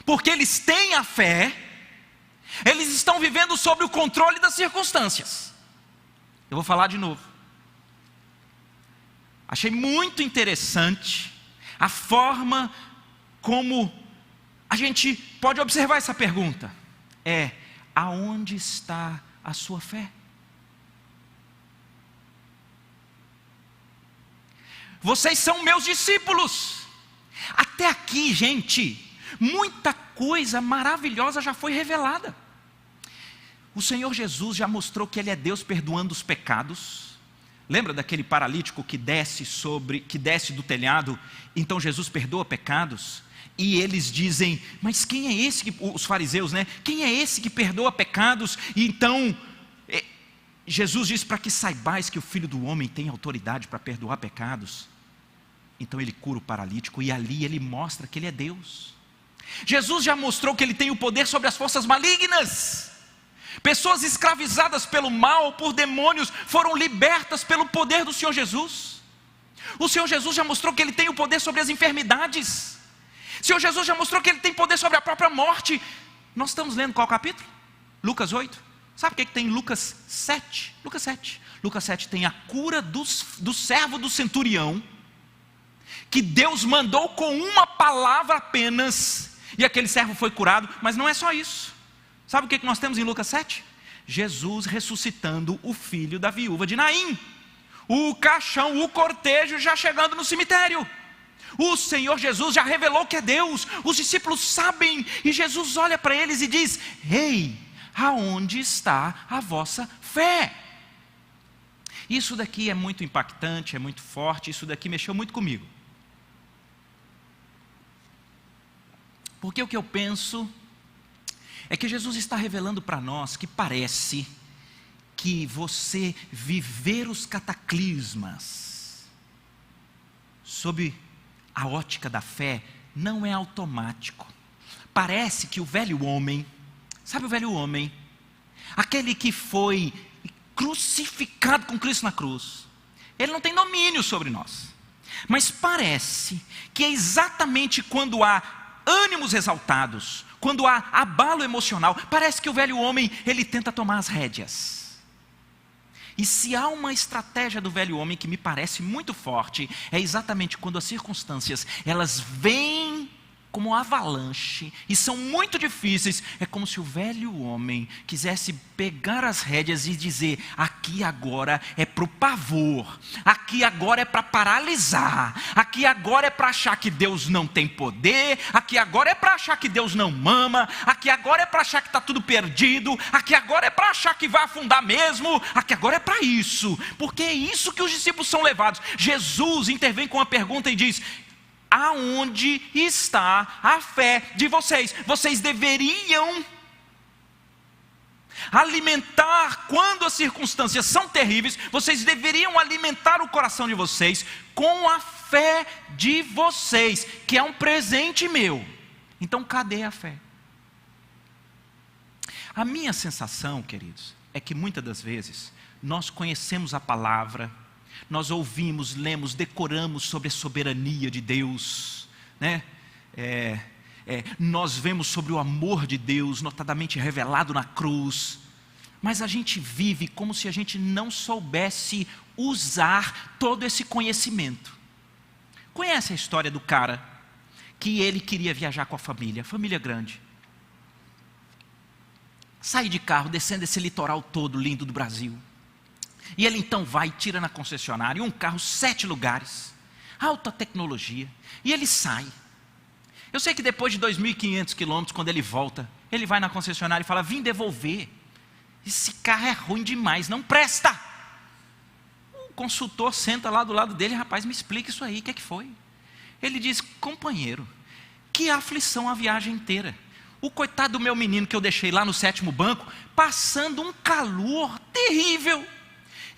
porque eles têm a fé, eles estão vivendo sob o controle das circunstâncias. Eu vou falar de novo. Achei muito interessante a forma como a gente pode observar essa pergunta é: aonde está a sua fé? Vocês são meus discípulos. Até aqui, gente, muita coisa maravilhosa já foi revelada. O Senhor Jesus já mostrou que Ele é Deus perdoando os pecados. Lembra daquele paralítico que desce do telhado? Então Jesus perdoa pecados. E eles dizem: mas quem é esse os fariseus, né? Quem é esse que perdoa pecados? E então Jesus diz: para que saibais que o Filho do Homem tem autoridade para perdoar pecados. Então ele cura o paralítico e ali ele mostra que ele é Deus. Jesus já mostrou que ele tem o poder sobre as forças malignas. Pessoas escravizadas pelo mal, por demônios, foram libertas pelo poder do Senhor Jesus. O Senhor Jesus já mostrou que Ele tem o poder sobre as enfermidades. O Senhor Jesus já mostrou que Ele tem poder sobre a própria morte. Nós estamos lendo qual capítulo? Lucas 8. Sabe o que tem em Lucas 7? Lucas 7. Lucas 7 tem a cura do servo do centurião, que Deus mandou com uma palavra apenas, e aquele servo foi curado. Mas não é só isso. Sabe o que nós temos em Lucas 7? Jesus ressuscitando o filho da viúva de Naim. O caixão, o cortejo já chegando no cemitério. O Senhor Jesus já revelou que é Deus. Os discípulos sabem. E Jesus olha para eles e diz: ei, aonde está a vossa fé? Isso daqui é muito impactante, é muito forte. Isso daqui mexeu muito comigo. Porque o que eu penso é que Jesus está revelando para nós que parece que você viver os cataclismas sob a ótica da fé não é automático. Parece que o velho homem, sabe o velho homem? Aquele que foi crucificado com Cristo na cruz, ele não tem domínio sobre nós. Mas parece que é exatamente quando há ânimos exaltados, quando há abalo emocional, parece que o velho homem, ele tenta tomar as rédeas. E se há uma estratégia do velho homem que me parece muito forte, é exatamente quando as circunstâncias, elas vêm como uma avalanche, e são muito difíceis, é como se o velho homem quisesse pegar as rédeas e dizer: aqui agora é para o pavor, aqui agora é para paralisar, aqui agora é para achar que Deus não tem poder, aqui agora é para achar que Deus não mama, aqui agora é para achar que está tudo perdido, aqui agora é para achar que vai afundar mesmo, aqui agora é para isso, porque é isso que os discípulos são levados. Jesus intervém com uma pergunta e diz: aonde está a fé de vocês? Vocês deveriam alimentar, quando as circunstâncias são terríveis, vocês deveriam alimentar o coração de vocês com a fé de vocês, que é um presente meu. Então cadê a fé? A minha sensação, queridos, é que muitas das vezes nós conhecemos a palavra, nós ouvimos, lemos, decoramos sobre a soberania de Deus, né? Nós vemos sobre o amor de Deus, notadamente revelado na cruz, mas a gente vive como se a gente não soubesse usar todo esse conhecimento. Conhece a história do cara que ele queria viajar com a família grande, sair de carro, descendo esse litoral todo lindo do Brasil. E ele então vai, tira na concessionária um carro, 7 lugares, alta tecnologia, e ele sai. Eu sei que depois de 2.500 quilômetros, quando ele volta, ele vai na concessionária e fala: vim devolver, esse carro é ruim demais, não presta. O consultor senta lá do lado dele: rapaz, me explica isso aí, o que é que foi? Ele diz: companheiro, que aflição a viagem inteira. O coitado do meu menino que eu deixei lá no 7º banco, passando um calor terrível.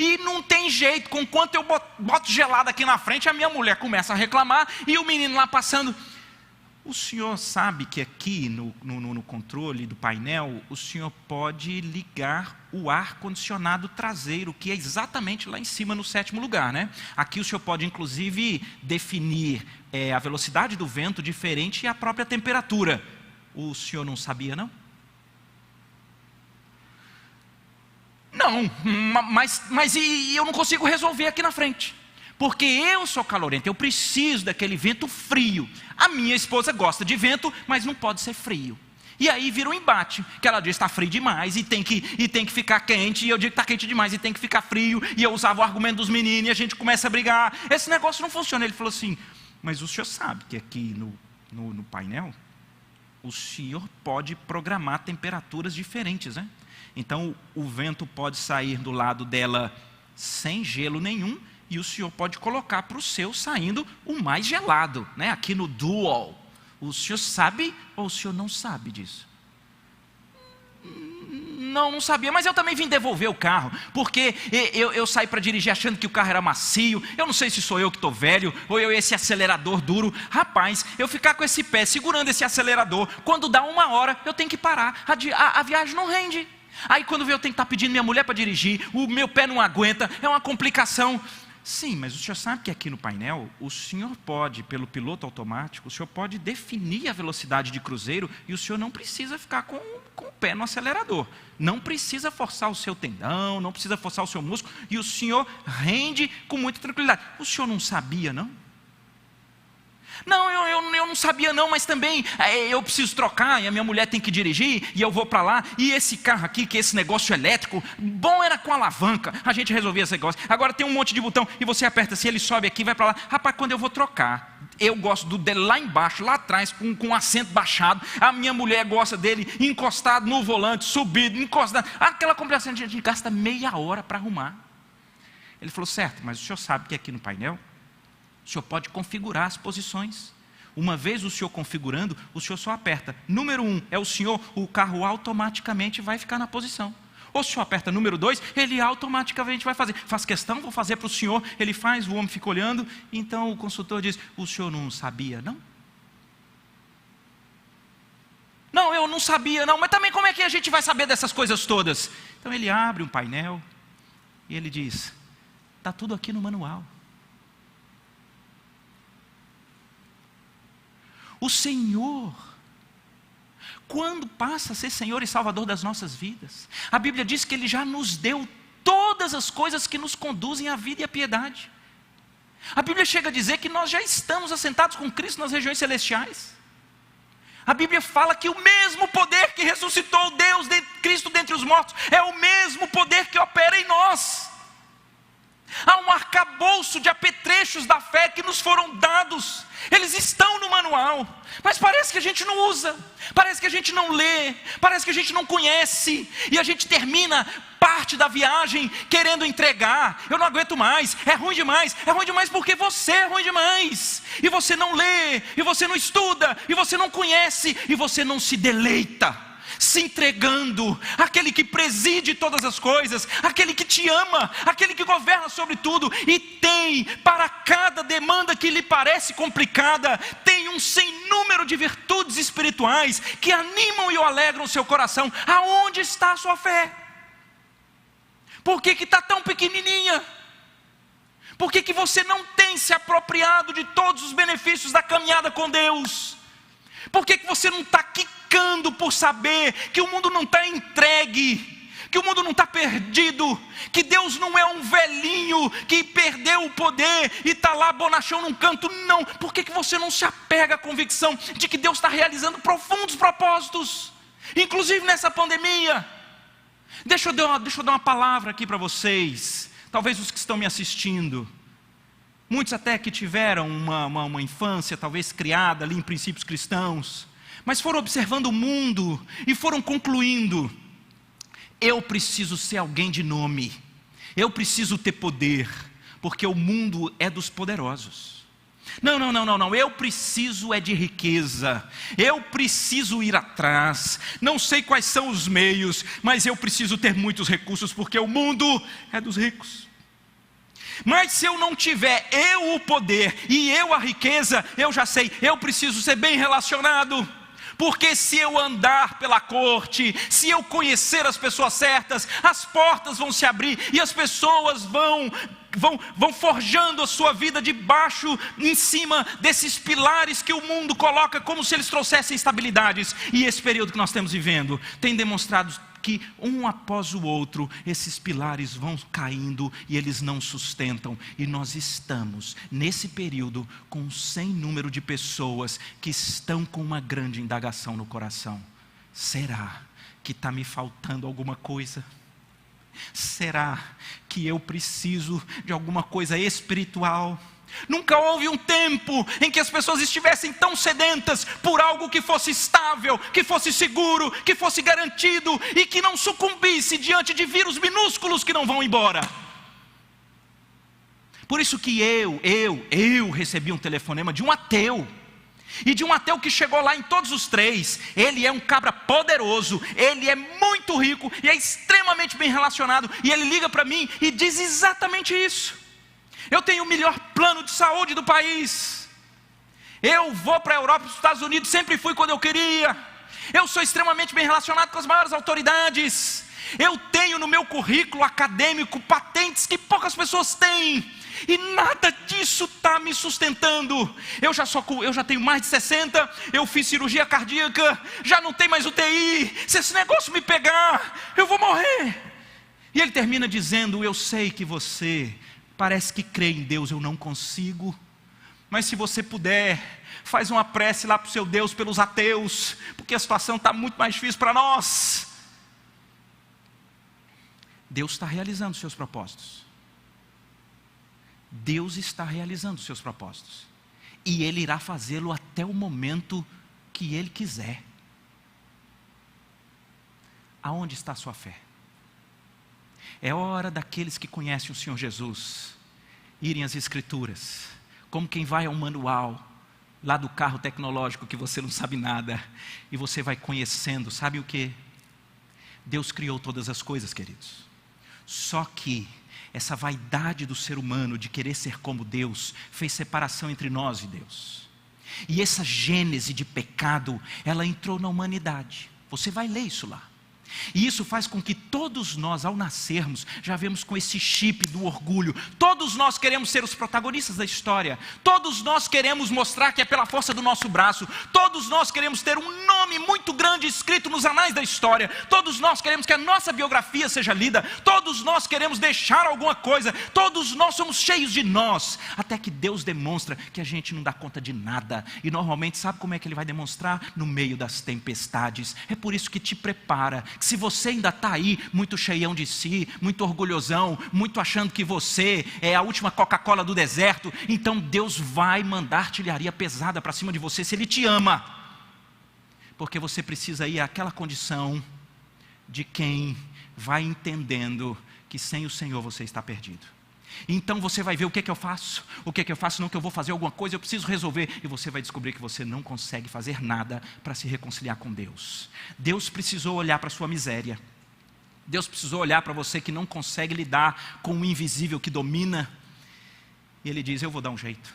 E não tem jeito, com quanto eu boto gelado aqui na frente, a minha mulher começa a reclamar, e o menino lá passando. O senhor sabe que aqui no controle do painel, o senhor pode ligar o ar-condicionado traseiro, que é exatamente lá em cima no 7º lugar, né? Aqui o senhor pode inclusive definir a velocidade do vento diferente e a própria temperatura. O senhor não sabia, não? Não, mas eu não consigo resolver aqui na frente. porque eu sou calorento, eu preciso daquele vento frio. A minha esposa gosta de vento, mas não pode ser frio. E aí vira um embate, que ela diz que está frio demais e tem que ficar quente, e eu digo que está quente demais e tem que ficar frio, e eu usava o argumento dos meninos, e a gente começa a brigar. Esse negócio não funciona. Ele falou assim: mas o senhor sabe que aqui no painel, o senhor pode programar temperaturas diferentes, né? Então o vento pode sair do lado dela sem gelo nenhum, e o senhor pode colocar para o seu saindo o mais gelado, né? Aqui no Dual. O senhor sabe ou o senhor não sabe disso? Não sabia, mas eu também vim devolver o carro, porque eu saí para dirigir achando que o carro era macio. Eu não sei se sou eu que estou velho, ou esse acelerador duro. Rapaz, eu ficar com esse pé segurando esse acelerador, quando dá 1 hora eu tenho que parar, a viagem não rende. Aí quando eu tenho que estar pedindo minha mulher para dirigir, o meu pé não aguenta, é uma complicação. Sim, mas o senhor sabe que aqui no painel, o senhor pode, pelo piloto automático, o senhor pode definir a velocidade de cruzeiro, e o senhor não precisa ficar com o pé no acelerador. Não precisa forçar o seu tendão, não precisa forçar o seu músculo, e o senhor rende com muita tranquilidade. O senhor não sabia, não? Não, eu não sabia não, mas também eu preciso trocar, e a minha mulher tem que dirigir, e eu vou para lá, e esse carro aqui, que é esse negócio elétrico, bom era com alavanca, a gente resolvia esse negócio. Agora tem um monte de botão, e você aperta assim, ele sobe aqui, vai para lá. Rapaz, quando eu vou trocar, eu gosto dele lá embaixo, lá atrás, com o assento baixado. A minha mulher gosta dele encostado no volante, subido, encostado. Aquela complicação, a gente gasta meia hora para arrumar. Ele falou: certo, mas o senhor sabe que aqui no painel o senhor pode configurar as posições. Uma vez o senhor configurando, o senhor só aperta número 1, é o senhor, o carro automaticamente vai ficar na posição. Ou se o senhor aperta número 2, ele automaticamente vai fazer. Faz questão, vou fazer para o senhor. Ele faz, o homem fica olhando. Então o consultor diz: o senhor não sabia, não? Não, eu não sabia, não. Mas também como é que a gente vai saber dessas coisas todas? Então ele abre um painel e ele diz: está tudo aqui no manual. O Senhor, quando passa a ser Senhor e Salvador das nossas vidas, a Bíblia diz que Ele já nos deu todas as coisas que nos conduzem à vida e à piedade. A Bíblia chega a dizer que nós já estamos assentados com Cristo nas regiões celestiais. A Bíblia fala que o mesmo poder que ressuscitou Deus, Cristo dentre os mortos, é o mesmo poder que opera em nós. Há um arcabouço de apetrechos da fé que nos foram dados. Eles estão no manual, mas parece que a gente não usa, parece que a gente não lê, parece que a gente não conhece, e a gente termina parte da viagem querendo entregar. Eu não aguento mais, é ruim demais porque você é ruim demais, e você não lê, e você não estuda, e você não conhece, e você não se deleita se entregando àquele que preside todas as coisas, aquele que te ama, aquele que governa sobre tudo, e tem para cada demanda que lhe parece complicada, tem um sem número de virtudes espirituais que animam e o alegram o seu coração. Aonde está a sua fé? Por que está tão pequenininha? Por que você não tem se apropriado de todos os benefícios da caminhada com Deus? Por que você não está quicando por saber que o mundo não está entregue, que o mundo não está perdido, que Deus não é um velhinho que perdeu o poder e está lá bonachão num canto? Não. Por que você não se apega à convicção de que Deus está realizando profundos propósitos, inclusive nessa pandemia? Deixa eu dar uma palavra aqui para vocês, talvez os que estão me assistindo. Muitos até que tiveram uma infância talvez criada ali em princípios cristãos, mas foram observando o mundo e foram concluindo: eu preciso ser alguém de nome, eu preciso ter poder, porque o mundo é dos poderosos. Não, eu preciso é de riqueza, eu preciso ir atrás, não sei quais são os meios, mas eu preciso ter muitos recursos, porque o mundo é dos ricos. Mas se eu não tiver eu o poder e eu a riqueza, eu já sei, eu preciso ser bem relacionado. Porque se eu andar pela corte, se eu conhecer as pessoas certas, as portas vão se abrir e as pessoas vão forjando a sua vida debaixo, em cima desses pilares que o mundo coloca como se eles trouxessem estabilidades. E esse período que nós estamos vivendo tem demonstrado que um após o outro, esses pilares vão caindo e eles não sustentam. E nós estamos, nesse período, com um sem número de pessoas que estão com uma grande indagação no coração. Será que está me faltando alguma coisa? Será que eu preciso de alguma coisa espiritual? Nunca houve um tempo em que as pessoas estivessem tão sedentas por algo que fosse estável, que fosse seguro, que fosse garantido e que não sucumbisse diante de vírus minúsculos que não vão embora. Por isso que eu recebi um telefonema de um ateu. E de um ateu que chegou lá em todos os três. Ele é um cabra poderoso, ele é muito rico e é extremamente bem relacionado. E ele liga para mim e diz exatamente isso. Eu tenho o melhor plano de saúde do país. Eu vou para a Europa e para os Estados Unidos, sempre fui quando eu queria. Eu sou extremamente bem relacionado com as maiores autoridades. Eu tenho no meu currículo acadêmico patentes que poucas pessoas têm. E nada disso está me sustentando. Eu já tenho mais de 60, eu fiz cirurgia cardíaca, já não tem mais UTI. Se esse negócio me pegar, eu vou morrer. E ele termina dizendo: eu sei que você parece que crê em Deus, eu não consigo. Mas se você puder, faz uma prece lá para o seu Deus pelos ateus, porque a situação está muito mais difícil para nós. Deus está realizando os seus propósitos. Deus está realizando os seus propósitos. E Ele irá fazê-lo até o momento que Ele quiser. Aonde está a sua fé? É hora daqueles que conhecem o Senhor Jesus irem às Escrituras, como quem vai ao manual lá do carro tecnológico que você não sabe nada, e você vai conhecendo. Sabe o que? Deus criou todas as coisas, queridos. Só que essa vaidade do ser humano de querer ser como Deus fez separação entre nós e Deus. E essa gênese de pecado, ela entrou na humanidade. Você vai ler isso lá. E isso faz com que todos nós, ao nascermos, já vemos com esse chip do orgulho. Todos nós queremos ser os protagonistas da história. Todos nós queremos mostrar que é pela força do nosso braço. Todos nós queremos ter um nome muito grande escrito nos anais da história. Todos nós queremos que a nossa biografia seja lida. Todos nós queremos deixar alguma coisa. Todos nós somos cheios de nós. Até que Deus demonstra que a gente não dá conta de nada. E normalmente, sabe como é que Ele vai demonstrar? No meio das tempestades. É por isso que te prepara. Que se você ainda está aí, muito cheião de si, muito orgulhosão, muito achando que você é a última Coca-Cola do deserto, então Deus vai mandar artilharia pesada para cima de você, se Ele te ama. Porque você precisa ir àquela condição de quem vai entendendo que sem o Senhor você está perdido. Então você vai ver o que é que eu faço, não que eu vou fazer alguma coisa, eu preciso resolver, e você vai descobrir que você não consegue fazer nada para se reconciliar com Deus. Deus precisou olhar para a sua miséria, Deus precisou olhar para você que não consegue lidar com o invisível que domina, e Ele diz: eu vou dar um jeito.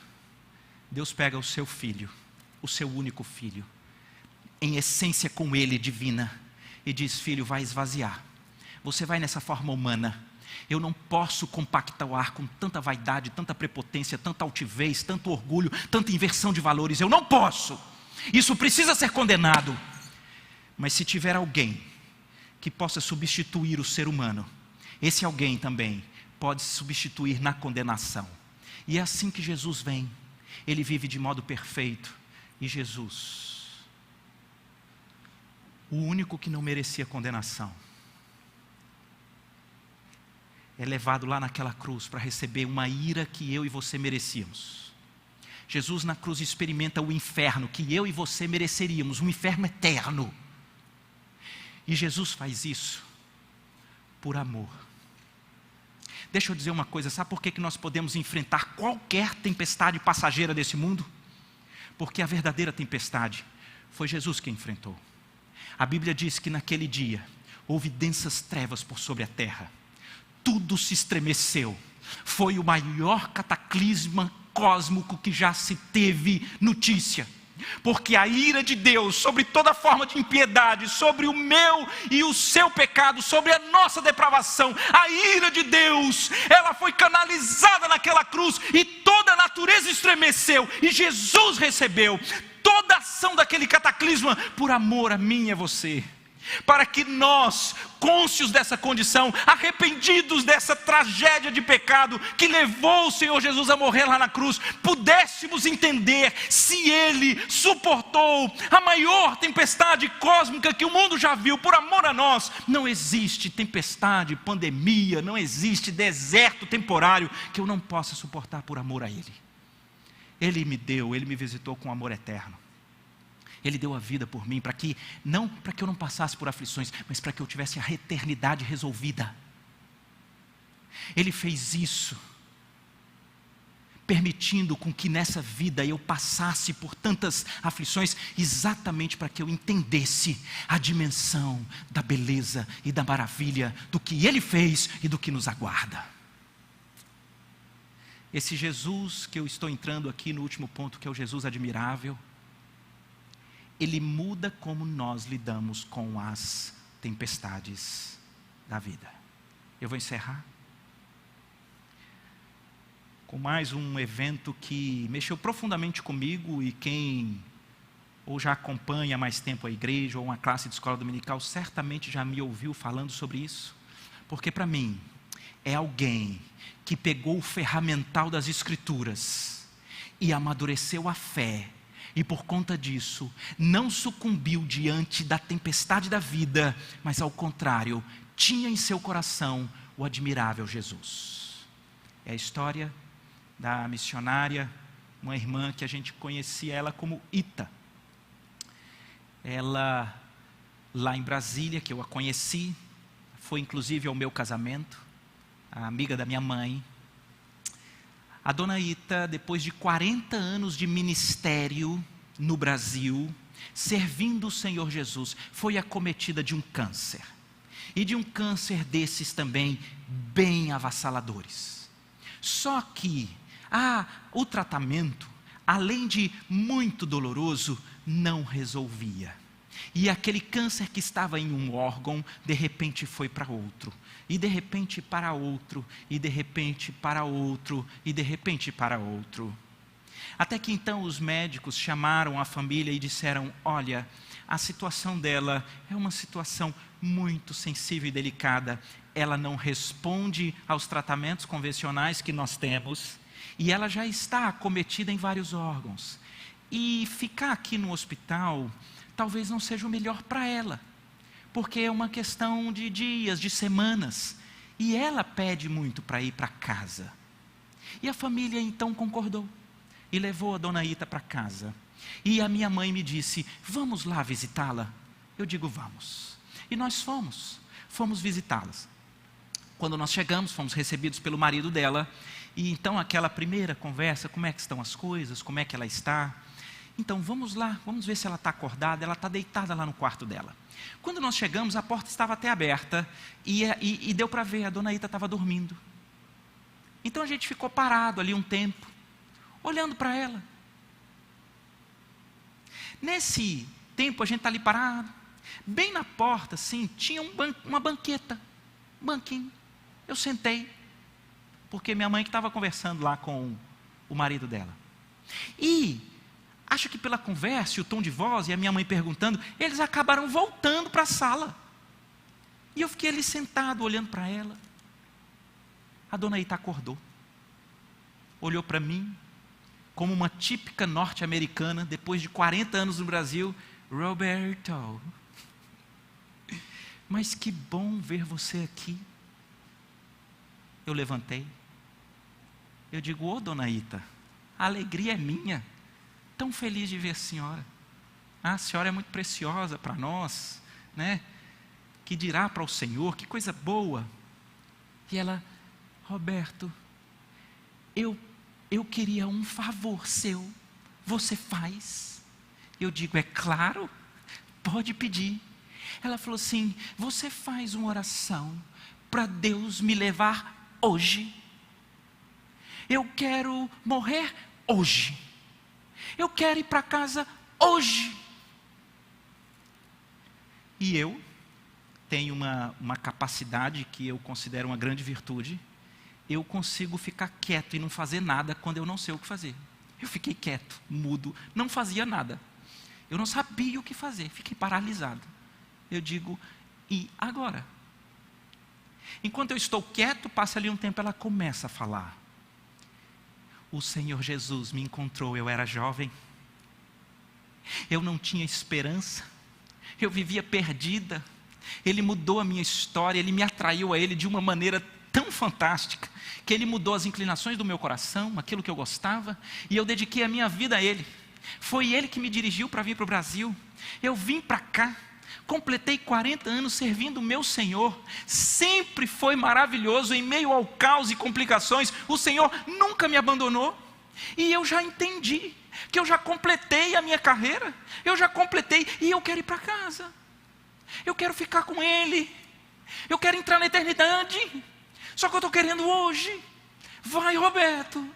Deus pega o seu filho, o seu único filho, em essência com Ele divina, e diz: filho, vai esvaziar, você vai nessa forma humana. Eu não posso compactuar com tanta vaidade, tanta prepotência, tanta altivez, tanto orgulho, tanta inversão de valores. Eu não posso. Isso precisa ser condenado. Mas se tiver alguém que possa substituir o ser humano, esse alguém também pode se substituir na condenação. E é assim que Jesus vem. Ele vive de modo perfeito. E Jesus, o único que não merecia condenação, é levado lá naquela cruz para receber uma ira que eu e você merecíamos. Jesus na cruz experimenta o inferno que eu e você mereceríamos, um inferno eterno. E Jesus faz isso por amor. Deixa eu dizer uma coisa, sabe por que nós podemos enfrentar qualquer tempestade passageira desse mundo? Porque a verdadeira tempestade foi Jesus que enfrentou. A Bíblia diz que naquele dia houve densas trevas por sobre a terra. Tudo se estremeceu. Foi o maior cataclisma cósmico que já se teve notícia. Porque a ira de Deus sobre toda forma de impiedade, sobre o meu e o seu pecado, sobre a nossa depravação, a ira de Deus, ela foi canalizada naquela cruz e toda a natureza estremeceu. E Jesus recebeu toda a ação daquele cataclisma por amor a mim e a você. para que nós, cônscios dessa condição, arrependidos dessa tragédia de pecado que levou o Senhor Jesus a morrer lá na cruz, pudéssemos entender se Ele suportou a maior tempestade cósmica que o mundo já viu por amor a nós. Não existe tempestade, pandemia, não existe deserto temporário que eu não possa suportar por amor a Ele. Ele me deu, Ele me visitou com amor eterno. Ele deu a vida por mim, para que eu não passasse por aflições, mas para que eu tivesse a eternidade resolvida. Ele fez isso, permitindo com que nessa vida eu passasse por tantas aflições, exatamente para que eu entendesse a dimensão da beleza e da maravilha do que Ele fez e do que nos aguarda. Esse Jesus que eu estou entrando aqui no último ponto, que é o Jesus admirável, Ele muda como nós lidamos com as tempestades da vida. Eu vou encerrar com mais um evento que mexeu profundamente comigo, e quem ou já acompanha há mais tempo a igreja ou uma classe de escola dominical certamente já me ouviu falando sobre isso, porque para mim é alguém que pegou o ferramental das Escrituras e amadureceu a fé, e por conta disso, não sucumbiu diante da tempestade da vida, mas ao contrário, tinha em seu coração o admirável Jesus. É a história da missionária, uma irmã que a gente conhecia ela como Ita. Ela, lá em Brasília, que eu a conheci, foi inclusive ao meu casamento, a amiga da minha mãe. A dona Ita, depois de 40 anos de ministério no Brasil, servindo o Senhor Jesus, foi acometida de um câncer. E de um câncer desses também, bem avassaladores. Só que o tratamento, além de muito doloroso, não resolvia. E aquele câncer que estava em um órgão, de repente foi para outro. E de repente para outro, e de repente para outro, e de repente para outro. Até que então os médicos chamaram a família e disseram: olha, a situação dela é uma situação muito sensível e delicada. Ela não responde aos tratamentos convencionais que nós temos, e ela já está acometida em vários órgãos. E ficar aqui no hospital talvez não seja o melhor para ela, porque é uma questão de dias, de semanas, e ela pede muito para ir para casa. E a família então concordou, e levou a dona Ita para casa. E a minha mãe me disse: vamos lá visitá-la? Eu digo: vamos. E nós fomos visitá-las. Quando nós chegamos, fomos recebidos pelo marido dela, e então aquela primeira conversa: como é que estão as coisas, como é que ela está? Então vamos lá, vamos ver se ela está acordada. Ela está deitada lá no quarto dela. Quando nós chegamos, a porta estava até aberta, e deu para ver, a dona Ita estava dormindo. Então a gente ficou parado ali um tempo, olhando para ela. Nesse tempo a gente está ali parado, bem na porta assim, tinha uma banqueta, um banquinho. Eu sentei, porque minha mãe que estava conversando lá com o marido dela. E acho que pela conversa, o tom de voz e a minha mãe perguntando, eles acabaram voltando para a sala. E eu fiquei ali sentado, olhando para ela. A dona Ita acordou, olhou para mim, como uma típica norte-americana, depois de 40 anos no Brasil: Roberto, mas que bom ver você aqui. Eu levantei, eu digo: ô dona Ita, a alegria é minha, tão feliz de ver a senhora. A senhora é muito preciosa para nós, né? Que dirá para o Senhor, que coisa boa. E ela: Roberto, eu queria um favor seu, você faz? Eu digo: é claro, pode pedir. Ela falou assim: você faz uma oração para Deus me levar hoje. Eu quero morrer hoje. Eu quero ir para casa hoje. E eu tenho uma capacidade que eu considero uma grande virtude. Eu consigo ficar quieto e não fazer nada quando eu não sei o que fazer. Eu fiquei quieto, mudo, não fazia nada. Eu não sabia o que fazer, fiquei paralisado. Eu digo, e agora? Enquanto eu estou quieto, passa ali um tempo, ela começa a falar. O Senhor Jesus me encontrou, eu era jovem. Eu não tinha esperança. Eu vivia perdida. Ele mudou a minha história, Ele me atraiu a Ele de uma maneira tão fantástica, que Ele mudou as inclinações do meu coração, aquilo que eu gostava, e eu dediquei a minha vida a Ele. Foi Ele que me dirigiu para vir para o Brasil. Eu vim para cá, completei 40 anos servindo o meu Senhor. Sempre foi maravilhoso, em meio ao caos e complicações, o Senhor nunca me abandonou. E eu já entendi que eu já completei a minha carreira, eu já completei, e eu quero ir para casa. Eu quero ficar com Ele. Eu quero entrar na eternidade. Só que eu estou querendo hoje. Vai, Roberto,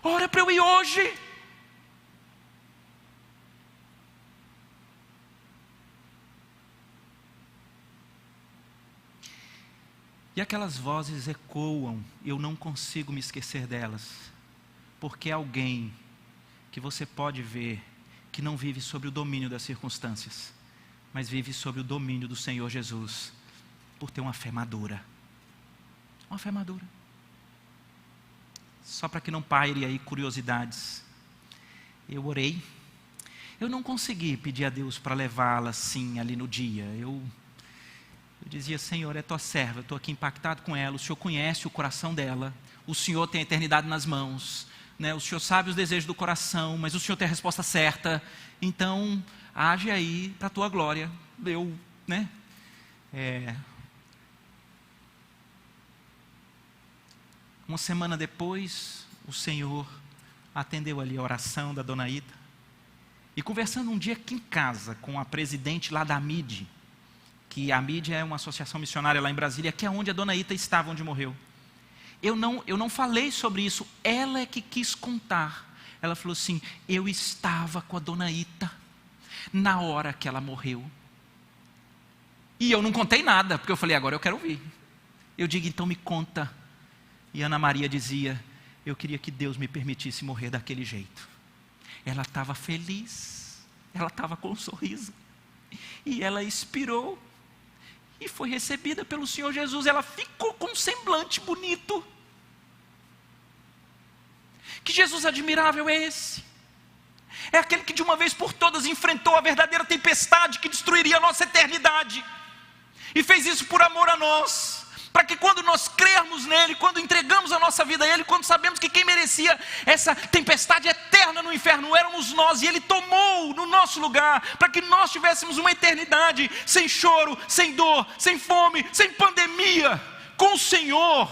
ora para eu ir hoje. E aquelas vozes ecoam. Eu não consigo me esquecer delas. Porque é alguém que você pode ver que não vive sob o domínio das circunstâncias, mas vive sob o domínio do Senhor Jesus, por ter uma fé madura. Uma fé madura. Só para que não paire aí curiosidades. Eu orei. Eu não consegui pedir a Deus para levá-la assim ali no dia. Eu dizia, Senhor, é tua serva, eu estou aqui impactado com ela. O Senhor conhece o coração dela. O Senhor tem a eternidade nas mãos, né? O Senhor sabe os desejos do coração, mas o Senhor tem a resposta certa. Então, age aí para a tua glória. Uma semana depois, o Senhor atendeu ali a oração da dona Ida. E conversando um dia aqui em casa com a presidente lá da AMID, que a AMID é uma associação missionária lá em Brasília, que é onde a dona Ita estava, onde morreu. Eu não falei sobre isso, ela é que quis contar. Ela falou assim, eu estava com a dona Ita na hora que ela morreu. E eu não contei nada, porque eu falei, agora eu quero ouvir. Eu digo, então me conta. E Ana Maria dizia, eu queria que Deus me permitisse morrer daquele jeito. Ela estava feliz, ela estava com um sorriso. E ela expirou. E foi recebida pelo Senhor Jesus. Ela ficou com um semblante bonito. Que Jesus admirável é esse? É aquele que de uma vez por todas enfrentou a verdadeira tempestade que destruiria a nossa eternidade. E fez isso por amor a nós. Para que quando nós crermos nele, quando entregamos a nossa vida a ele, quando sabemos que quem merecia essa tempestade eterna no inferno éramos nós, e ele tomou no nosso lugar, para que nós tivéssemos uma eternidade sem choro, sem dor, sem fome, sem pandemia, com o Senhor.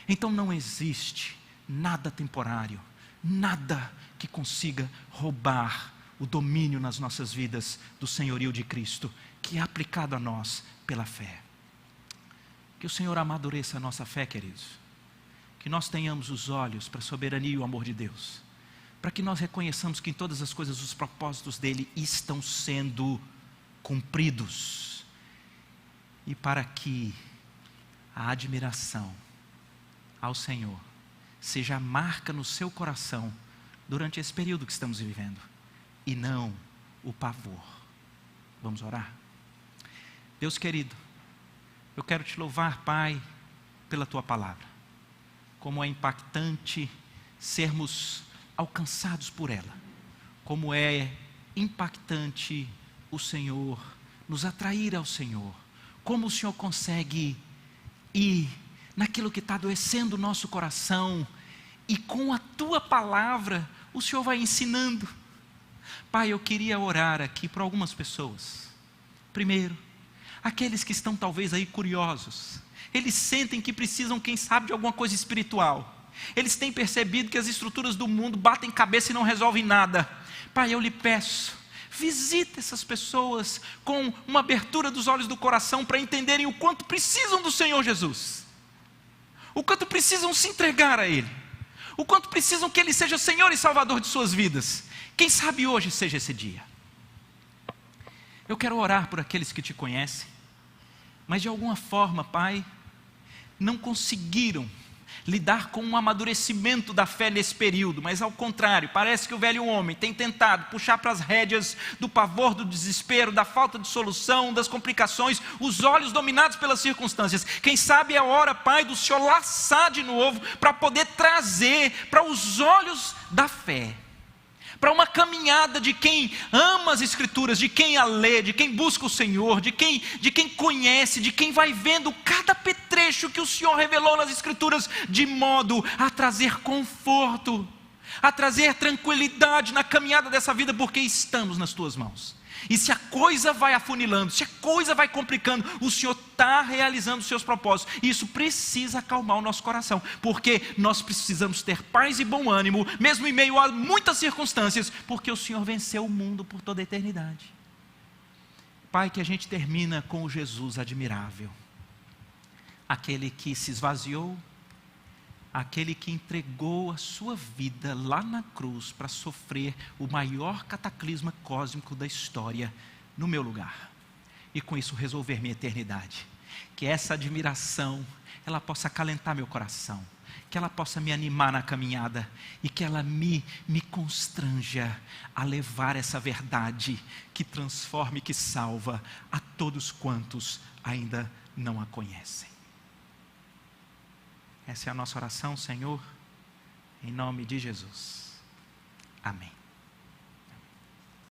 Então não existe nada temporário, nada que consiga roubar o domínio nas nossas vidas do senhorio de Cristo, que é aplicado a nós pela fé. Que o Senhor amadureça a nossa fé, queridos. Que nós tenhamos os olhos para a soberania e o amor de Deus. Para que nós reconheçamos que em todas as coisas os propósitos dEle estão sendo cumpridos. E para que a admiração ao Senhor seja a marca no seu coração durante esse período que estamos vivendo. E não o pavor. Vamos orar? Deus querido, eu quero te louvar, Pai, pela tua palavra. Como é impactante sermos alcançados por ela. Como é impactante o Senhor nos atrair ao Senhor. Como o Senhor consegue ir naquilo que está adoecendo o nosso coração. E com a tua palavra, o Senhor vai ensinando. Pai, eu queria orar aqui para algumas pessoas. Primeiro, aqueles que estão talvez aí curiosos, eles sentem que precisam, quem sabe, de alguma coisa espiritual. Eles têm percebido que as estruturas do mundo batem cabeça e não resolvem nada. Pai, eu lhe peço, visita essas pessoas com uma abertura dos olhos do coração para entenderem o quanto precisam do Senhor Jesus. O quanto precisam se entregar a Ele. O quanto precisam que Ele seja Senhor e Salvador de suas vidas. Quem sabe hoje seja esse dia. Eu quero orar por aqueles que te conhecem, mas de alguma forma, Pai, não conseguiram lidar com um amadurecimento da fé nesse período, mas ao contrário, parece que o velho homem tem tentado puxar para as rédeas do pavor, do desespero, da falta de solução, das complicações, os olhos dominados pelas circunstâncias. Quem sabe é a hora, Pai, do Senhor laçar de novo, para poder trazer para os olhos da fé, para uma caminhada de quem ama as Escrituras, de quem a lê, de quem busca o Senhor, de quem conhece, de quem vai vendo cada petrecho que o Senhor revelou nas Escrituras, de modo a trazer conforto, a trazer tranquilidade na caminhada dessa vida, porque estamos nas tuas mãos. E se a coisa vai afunilando, se a coisa vai complicando, o Senhor está realizando os seus propósitos. E isso precisa acalmar o nosso coração, porque nós precisamos ter paz e bom ânimo, mesmo em meio a muitas circunstâncias, porque o Senhor venceu o mundo por toda a eternidade. Pai, que a gente termina com o Jesus admirável, aquele que se esvaziou, aquele que entregou a sua vida lá na cruz para sofrer o maior cataclisma cósmico da história no meu lugar, e com isso resolver minha eternidade. Que essa admiração ela possa acalentar meu coração, que ela possa me animar na caminhada, e que ela me constranja a levar essa verdade que transforma e que salva a todos quantos ainda não a conhecem. Essa é a nossa oração, Senhor, em nome de Jesus. Amém.